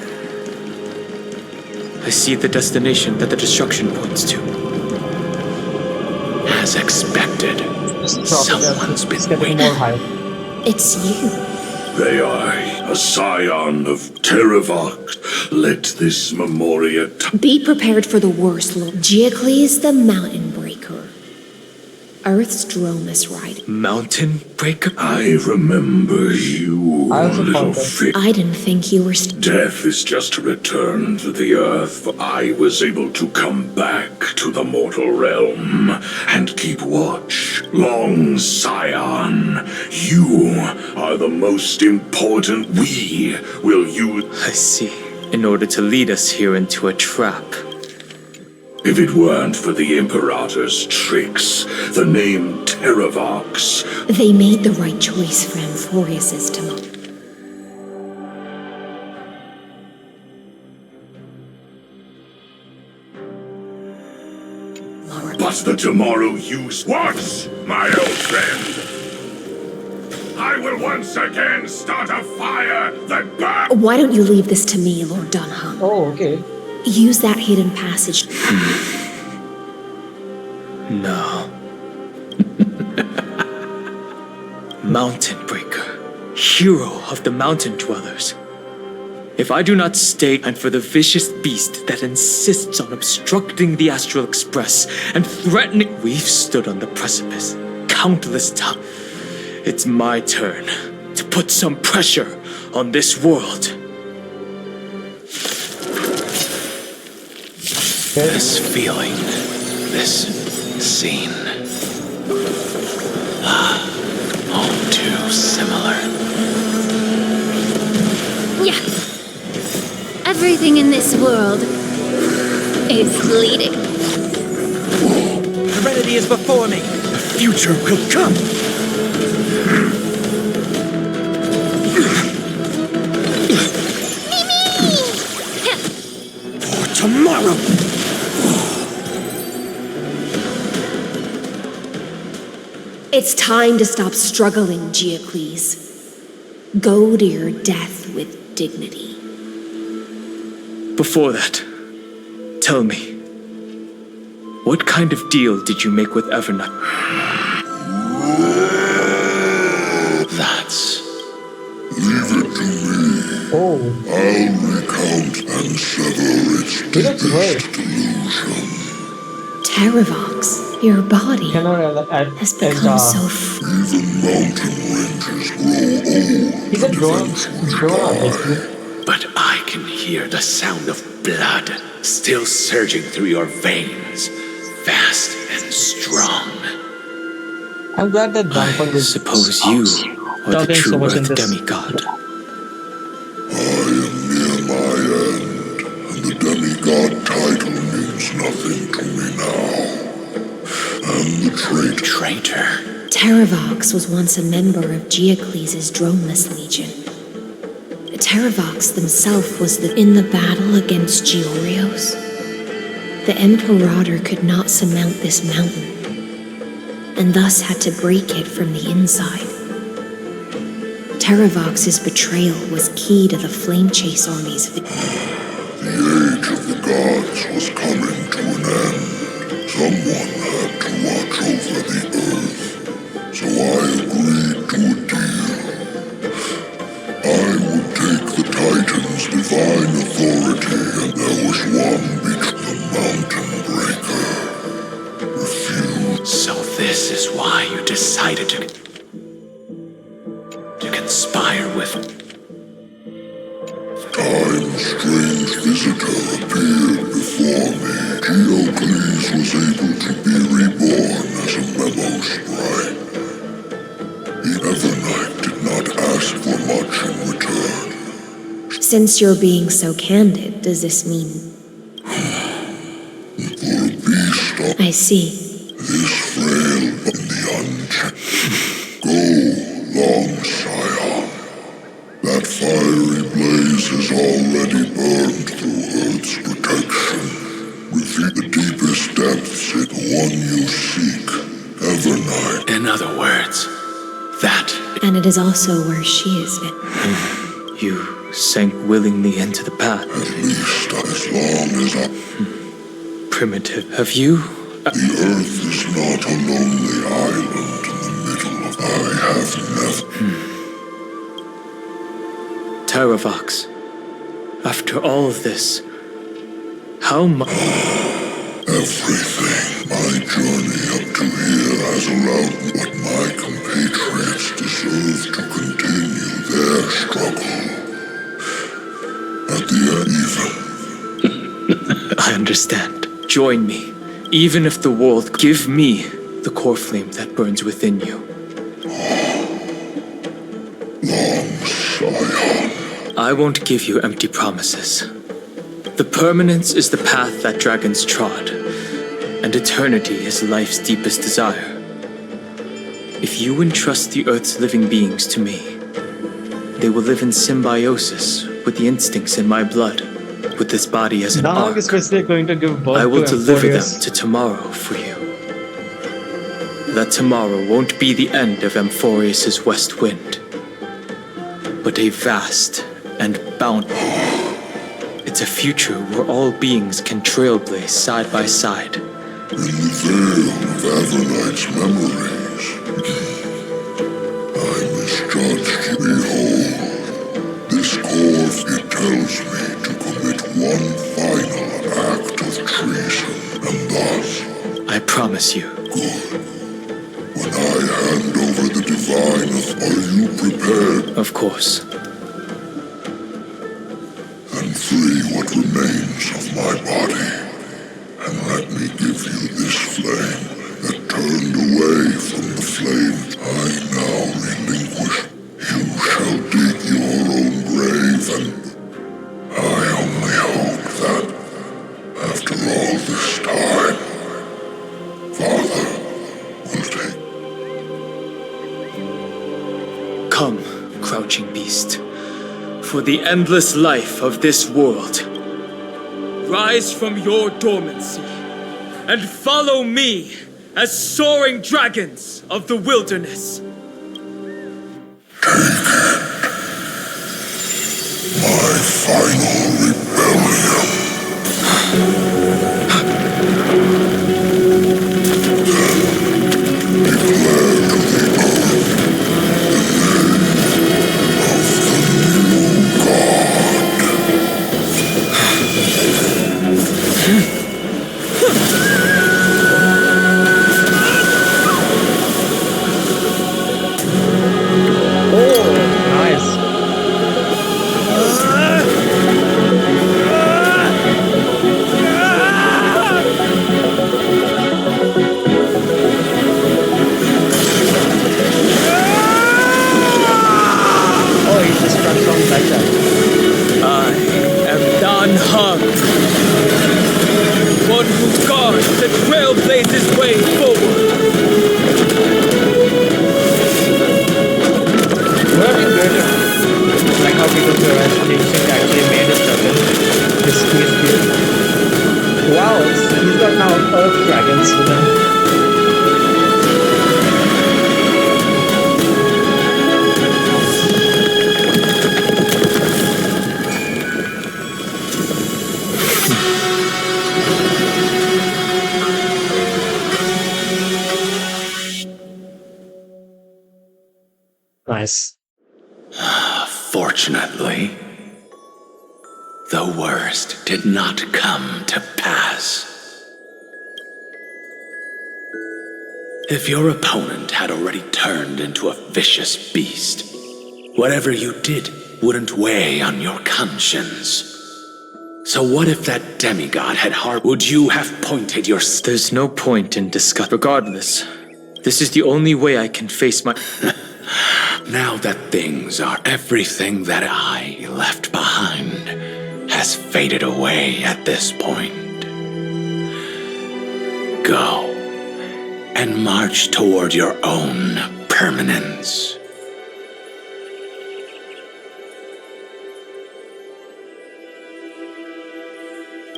J: I see the destination that the destruction points to.
E: As expected, someone's been waiting.
D: It's you.
L: They are a scion of Terravok. Let this Memoria...
S: Be prepared for the worst, Lord. Giacles the Mountain Breaker. Earth's Dromus ride.
J: Mountain Breaker?
L: I remember you, little fig.
S: I didn't think you were
L: Death is just a return to the earth, for I was able to come back to the mortal realm and keep watch. Long Scion, you are the most important. We will use...
J: I see. In order to lead us here into a trap.
L: If it weren't for the Imperator's tricks, the name Terravox...
S: They made the right choice for Amphorius's tomorrow.
L: But the tomorrow you... What, my old friend? I will once again start a fire that burns...
S: Why don't you leave this to me, Lord Dunham?
A: Oh, okay.
S: Use that hidden passage.
J: No. Mountain Breaker, hero of the mountain dwellers. If I do not stay, and for the vicious beast that insists on obstructing the Astral Express and threatening... We've stood on the precipice countless times. It's my turn to put some pressure on this world.
E: This feeling,
B: this scene. All too similar.
H: Yeah. Everything in this world is fleeting.
F: Serenity is before me.
V: The future will come. For tomorrow.
S: It's time to stop struggling, Geocles. Go to your death with dignity.
J: Before that, tell me, what kind of deal did you make with Evernight?
B: That's...
L: Leave it to me.
A: Oh.
L: I'll recount and sever its deepest delusion.
S: Terravox, your body has become so
L: Even mountain ranges grow old and eventually die.
B: But I can hear the sound of blood still surging through your veins, fast and strong.
A: I'm glad that Danfang
B: I suppose you are the
A: talking
B: true
A: so much in
B: Earth
A: this.
B: demigod.
L: I am near my end, and the demigod title means nothing to me now. And the
B: Traitor.
S: Terravox was once a member of Geocles' Droneless Legion. Terravox himself was in the battle against Georios. The Imperator could not surmount this mountain, and thus had to break it from the inside. Terravox's betrayal was key to the Flame Chase army's
L: The age of the gods was coming to an end. Someone had to watch over the earth, so I agreed to a deal. I would take the Titan's divine authority, and there was one between the Mountain Breaker. Refused.
B: So this is why you decided to conspire with...
L: Time's strange visitor appeared before me. Geocles was able to be reborn as a memo sprite. The Evernight did not ask for much in return.
S: Since you're being so candid, does this mean...
L: For a beast of
S: I see.
L: this frail but the unchecked. Go, long Scion. That fiery blaze has already burned through Earth's protection. Reveal the deepest depths in the one you seek, Evernight.
B: In other words, that...
S: And it is also where she has been.
J: You sank willingly into the path.
L: At least as long as I...
J: Primitive, have you...
L: The Earth is not a lonely island in the middle of... I have never...
J: Terravox, after all of this, how much...
L: Everything. My journey up to here has allowed me what my compatriots deserve to continue their struggle. At the end, even.
J: I understand. Join me. Even if the world... Give me the core flame that burns within you.
L: Long Scion.
J: I won't give you empty promises. The permanence is the path that dragons trod, and eternity is life's deepest desire. If you entrust the Earth's living beings to me, they will live in symbiosis with the instincts in my blood, with this body as an
A: Dog
J: ark.
A: is basically going to give birth
J: I will
A: to
J: deliver
A: Amphorius.
J: them to tomorrow for you. That tomorrow won't be the end of Amphorius' west wind, but a vast and boundless. It's a future where all beings can trailblaze side by side.
L: In the veil of Avernight's memories, I misjudged you. Behold, this course, it tells me to commit one final act of treason, and thus...
J: I promise you.
L: Good. When I hand over the divine, are you prepared?
J: Of course.
L: Then free what remains of my body, and let Let me give you this flame that turned away from the flame I now relinquish. You shall dig your own grave, and I only hope that, after all this time, Father will take...
J: Come, crouching beast, for the endless life of this world. Rise from your dormancy, and follow me as soaring dragons of the wilderness.
L: My final rebellion.
A: Nice.
B: Fortunately, the worst did not come to pass. If your opponent had already turned into a vicious beast, whatever you did wouldn't weigh on your conscience. So what if that demigod had would you have pointed your...
J: There's no point in discuss. Regardless, this is the only way I can face my...
B: Now that things are everything that I left behind has faded away at this point. Go and march toward your own permanence.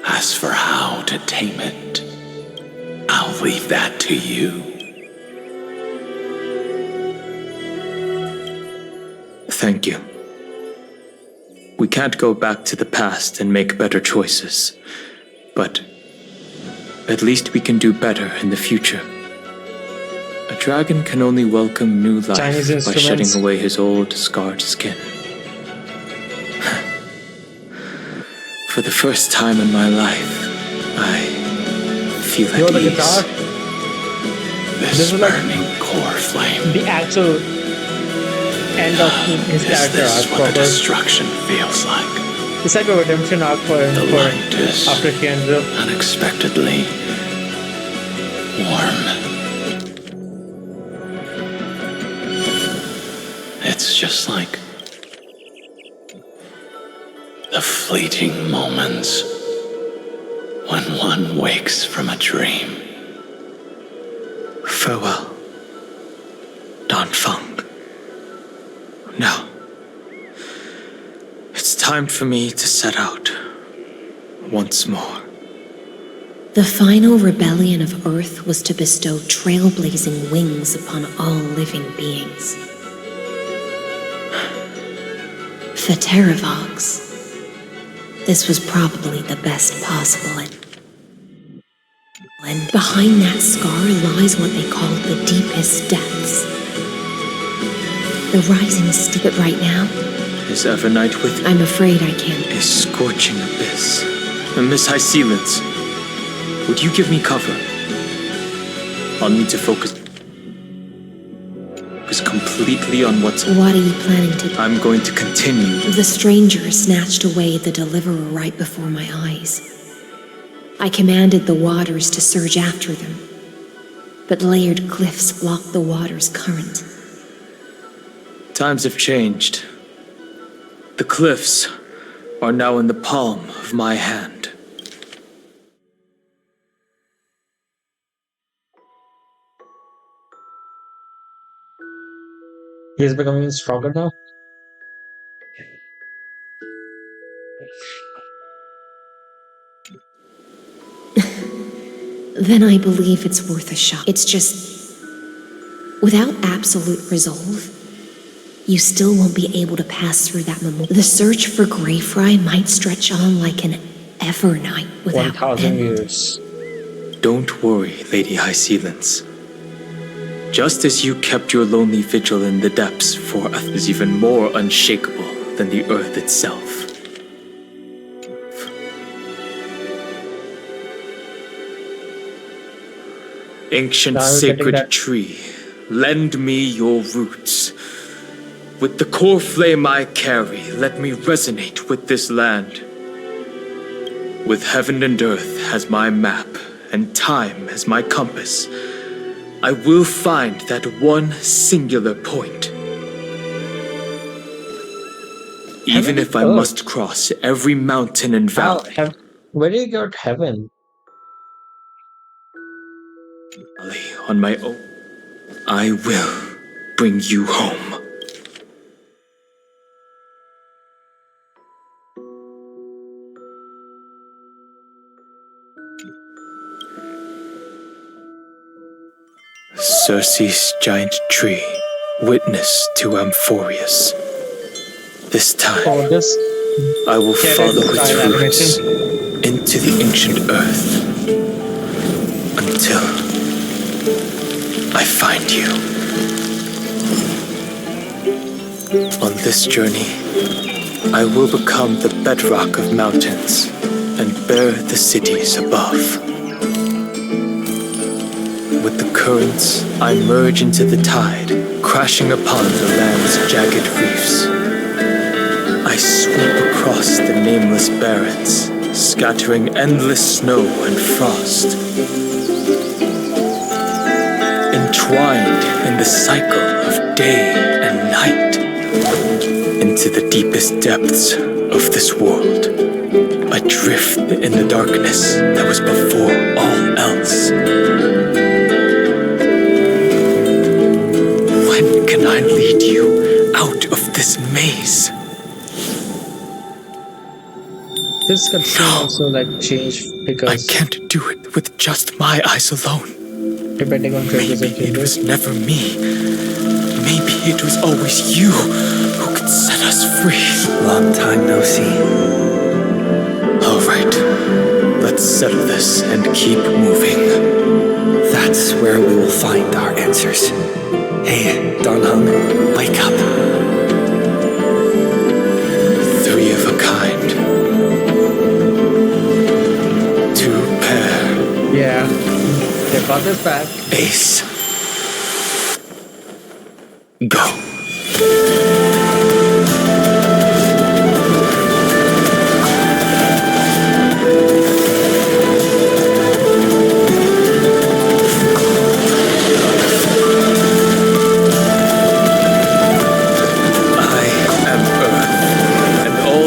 B: As for how to tame it, I'll leave that to you.
J: Thank you. We can't go back to the past and make better choices, but at least we can do better in the future. A dragon can only welcome new life by shedding away his old, scarred skin. For the first time in my life, I feel at
A: the
J: ease.
A: guitar?
B: This burning core flame.
A: The actual end of his character arc.
B: Is this what the destruction feels like?
A: It's like a redemption arc for him after he ends up
B: unexpectedly warm. It's just like the fleeting moments when one wakes from a dream.
J: Farewell, Danfeng. Now, it's time for me to set out once more.
S: The final rebellion of Earth was to bestow trailblazing wings upon all living beings. The Terravogs. This was probably the best possible. And behind that scar lies what they called the deepest depths. The rising but right now.
J: Is Evernight with you?
S: I'm afraid I can't.
J: A scorching abyss. And Miss High Sealants, would you give me cover? I'll need to focus completely on what's...
S: What are you planning to do?
J: I'm going to continue.
S: The stranger snatched away the deliverer right before my eyes. I commanded the waters to surge after them, but layered cliffs blocked the water's current.
J: Times have changed. The cliffs are now in the palm of my hand.
A: He is becoming stronger now.
S: Then I believe it's worth a shot. It's just, without absolute resolve, you still won't be able to pass through that memorial. The search for Greyfry might stretch on like an ever night without
A: 1,000
S: end.
A: years.
J: Don't worry, Lady High Sealance. Just as you kept your lonely vigil in the depths for us is even more unshakable than the earth itself. Ancient
A: Now we're getting
J: sacred
A: that-
J: tree, lend me your roots. With the core flame I carry, let me resonate with this land. With heaven and earth as my map, and time as my compass, I will find that one singular point. Even
A: Heaven
J: if I
A: and earth?
J: must cross every mountain and
A: How
J: valley
A: where do you get heaven?
J: on my own, I will bring you home. Circe's giant tree, witness to Amphorius. This time,
A: Oh, this
J: I will
A: Get it,
J: follow its
A: style
J: roots
A: animation.
J: into the ancient earth until I find you. On this journey, I will become the bedrock of mountains and bear the cities above. With the currents, I merge into the tide, crashing upon the land's jagged reefs. I sweep across the nameless barrens, scattering endless snow and frost. Entwined in the cycle of day and night, into the deepest depths of this world, adrift in the darkness that was before all else. When can I lead you out of this maze?
A: This cutscene also like changed
J: I
A: because
J: can't do it with just my eyes alone.
A: depending on changes and
J: Maybe it
A: changes.
J: was never me. Maybe it was always you who could set us free.
O: Long time no see.
J: All right, let's settle this and keep moving.
O: That's where we will find our answers. Hey, Don Hung, wake up.
J: Three of a kind. Two pair.
A: Yeah, they got this back.
J: Ace. Go.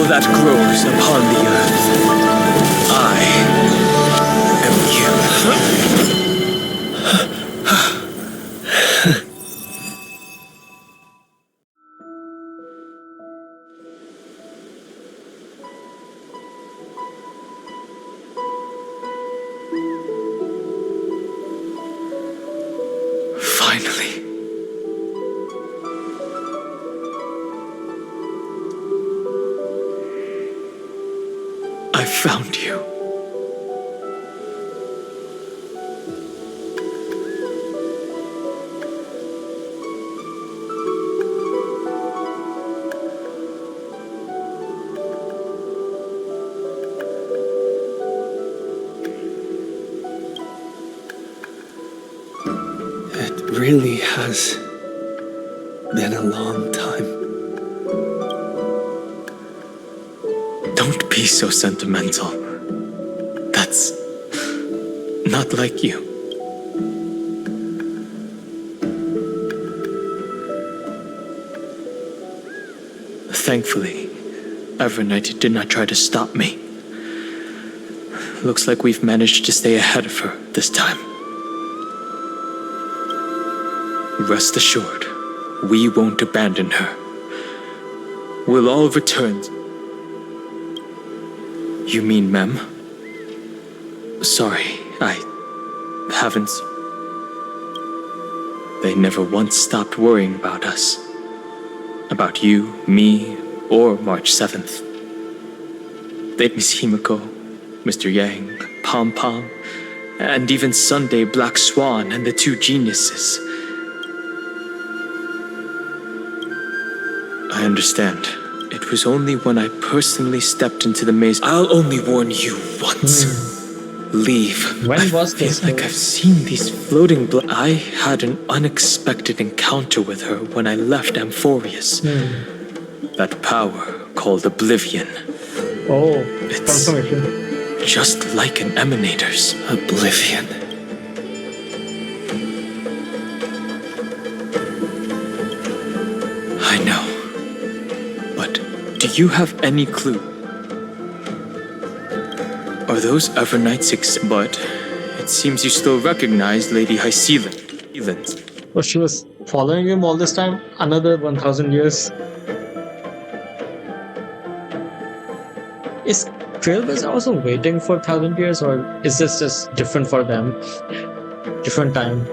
J: That grows upon the earth. I am you. Finally. I found you.
O: It really has been a long time.
J: Don't be so sentimental. That's Not like you. Thankfully, Evernight did not try to stop me. Looks like we've managed to stay ahead of her this time. Rest assured, we won't abandon her. We'll all return. You mean Mem? Sorry, I haven't. They never once stopped worrying about us. About you, me, or March 7th. They miss Himiko, Mr. Yang, Pom Pom, and even Sunday Black Swan and the two geniuses. I understand. It was only when I personally stepped into the maze. I'll only warn you once. Leave.
A: When was
J: I
A: this?
J: feel like I've seen these floating I had an unexpected encounter with her when I left Amphorius. That power called Oblivion.
A: Oh,
J: it's
A: confirmation.
J: Just like an emanator's.
O: Oblivion.
J: I know. But do you have any clue? Are those Evernights but it seems you still recognize Lady Hycelan.
A: Oh, she was following him all this time? Another 1,000 years? Is Trailblazer also waiting for 1,000 years, or is this just different for them? Different time?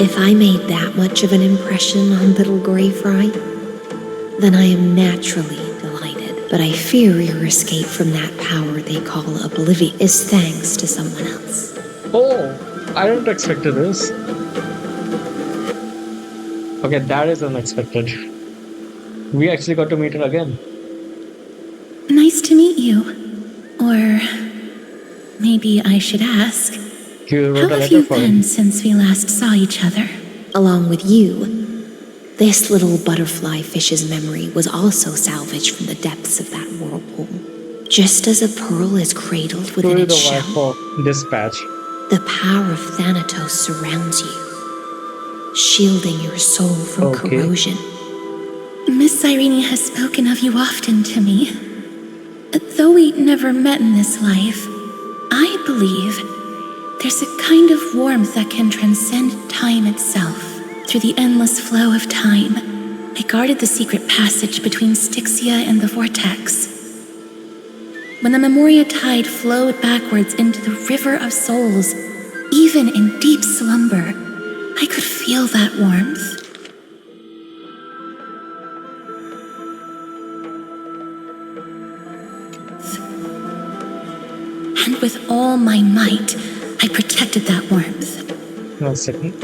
S: If I made that much of an impression on little Grey Fry, then I am naturally delighted. But I fear your escape from that power they call Oblivion is thanks to someone else.
A: Oh, I didn't expect this. Okay, that is unexpected. We actually got to meet her again.
C: Nice to meet you. Or maybe I should ask,
A: You
C: how
A: wrote a
C: have
A: letter
C: you
A: for
C: been
A: him.
C: since we last saw each other?
S: Along with you, this little butterfly fish's memory was also salvaged from the depths of that whirlpool. Just as a pearl is cradled within
A: Through
S: its
A: the
S: shell,
A: wife for dispatch.
S: the power of Thanatos surrounds you, shielding your soul from corrosion.
C: Miss Irene has spoken of you often to me. Though we never met in this life, I believe there's a kind of warmth that can transcend time itself. Through the endless flow of time, I guarded the secret passage between Styxia and the Vortex. When the Memoria tide flowed backwards into the River of Souls, even in deep slumber, I could feel that warmth. And with all my might, I protected that warmth.
A: 1 second.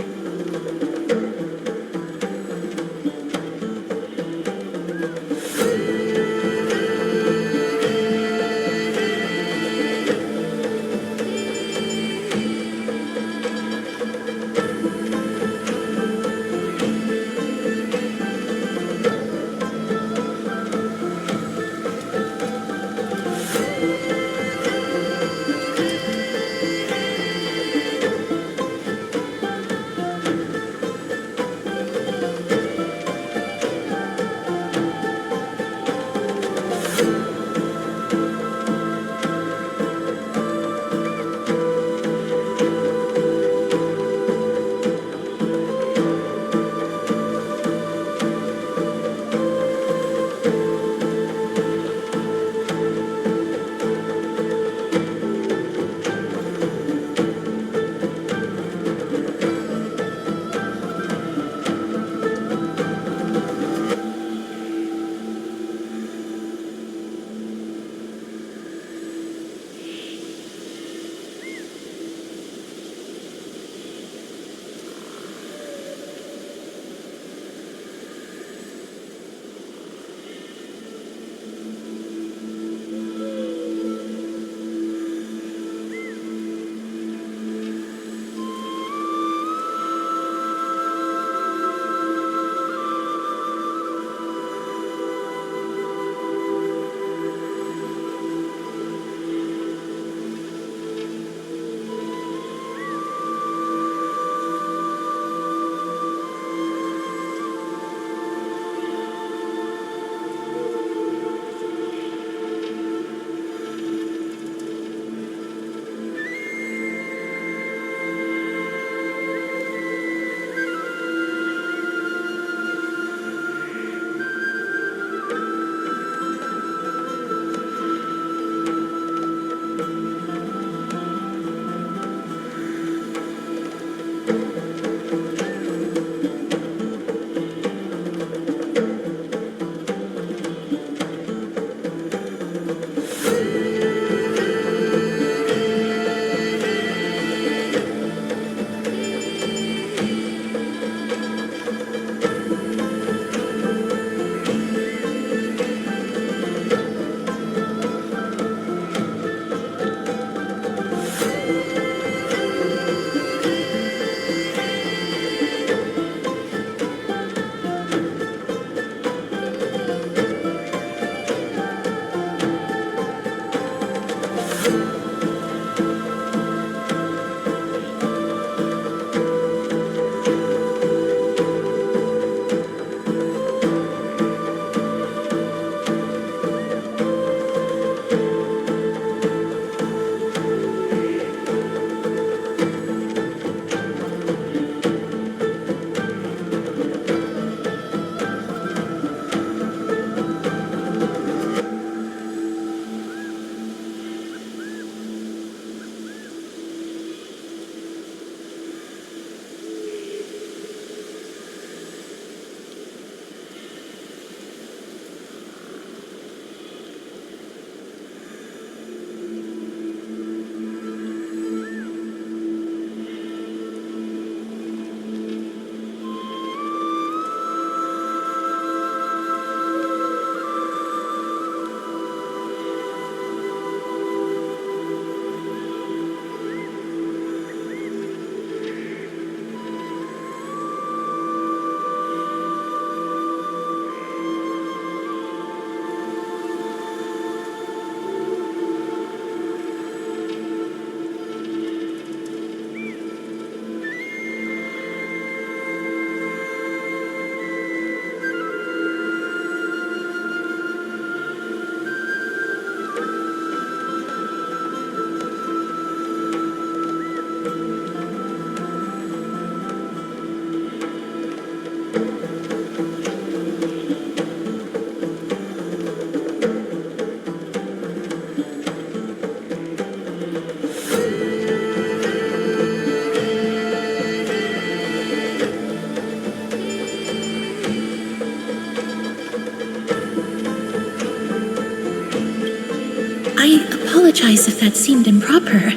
C: I apologize if that seemed improper.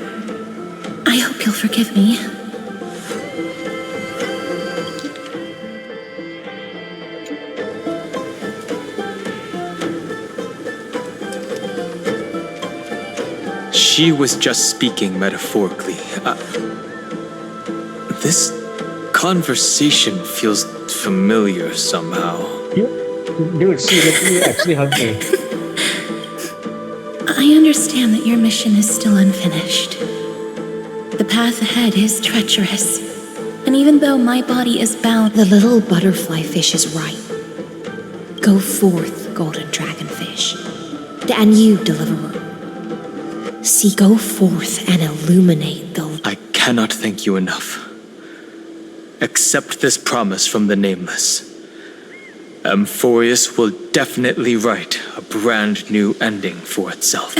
C: I hope you'll forgive me.
J: She was just speaking metaphorically. This conversation feels familiar somehow.
A: Dude, she literally actually hugged me.
C: I understand that your mission is still unfinished. The path ahead is treacherous. And even though my body is bound, the little butterfly fish is right. Go forth, golden dragonfish. And you, deliverer. See, go forth and illuminate the...
J: I cannot thank you enough. Accept this promise from the Nameless. Amphorius will definitely write a brand new ending for itself.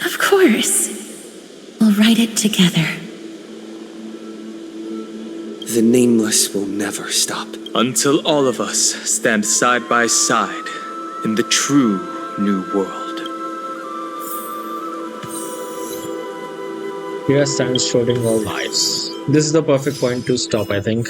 C: Of course. We'll write it together.
O: The Nameless will never stop.
J: Until all of us stand side by side in the true new world.
A: Here stands shouldering all lives. This is the perfect point to stop, I think.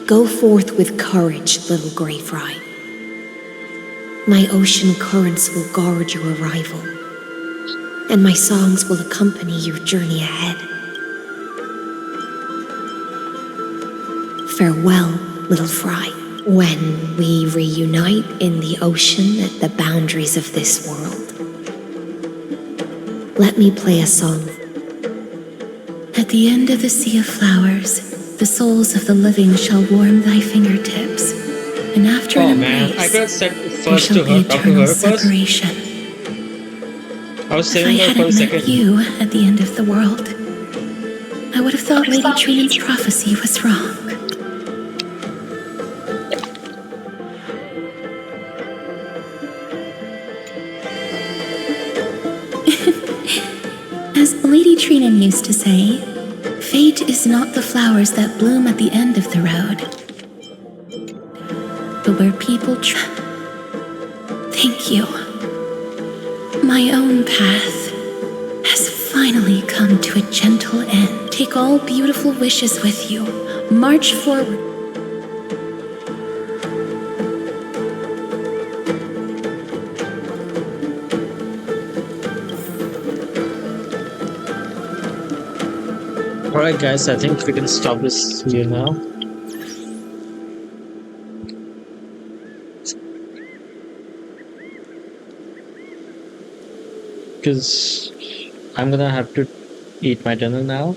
C: Go forth with courage, little gray fry. My ocean currents will guard your arrival, and my songs will accompany your journey ahead. Farewell, little fry. When we reunite in the ocean at the boundaries of this world, let me play a song. At the end of the sea of flowers, the souls of the living shall warm thy fingertips, and after an embrace,
A: I could have said
C: there
A: first
C: shall
A: to
C: be
A: her, talk to
C: eternal
A: her first.
C: separation.
A: I was
C: If I
A: saying that for a
C: hadn't met
A: second.
C: you at the end of the world, I would have thought Lady Trinan's prophecy was wrong. As Lady Trinan used to say, fate is not the flowers that bloom at the end of the road, but where people Thank you. My own path has finally come to a gentle end. Take all beautiful wishes with you. March forward.
A: Alright guys, I think we can stop this here now. Because I'm gonna have to eat my dinner now.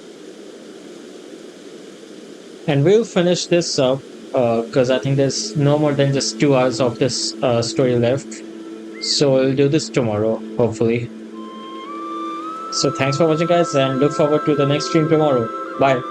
A: And we'll finish this up because I think there's no more than just 2 hours of this story left. So we'll do this tomorrow, hopefully. So thanks for watching guys and look forward to the next stream tomorrow. Bye.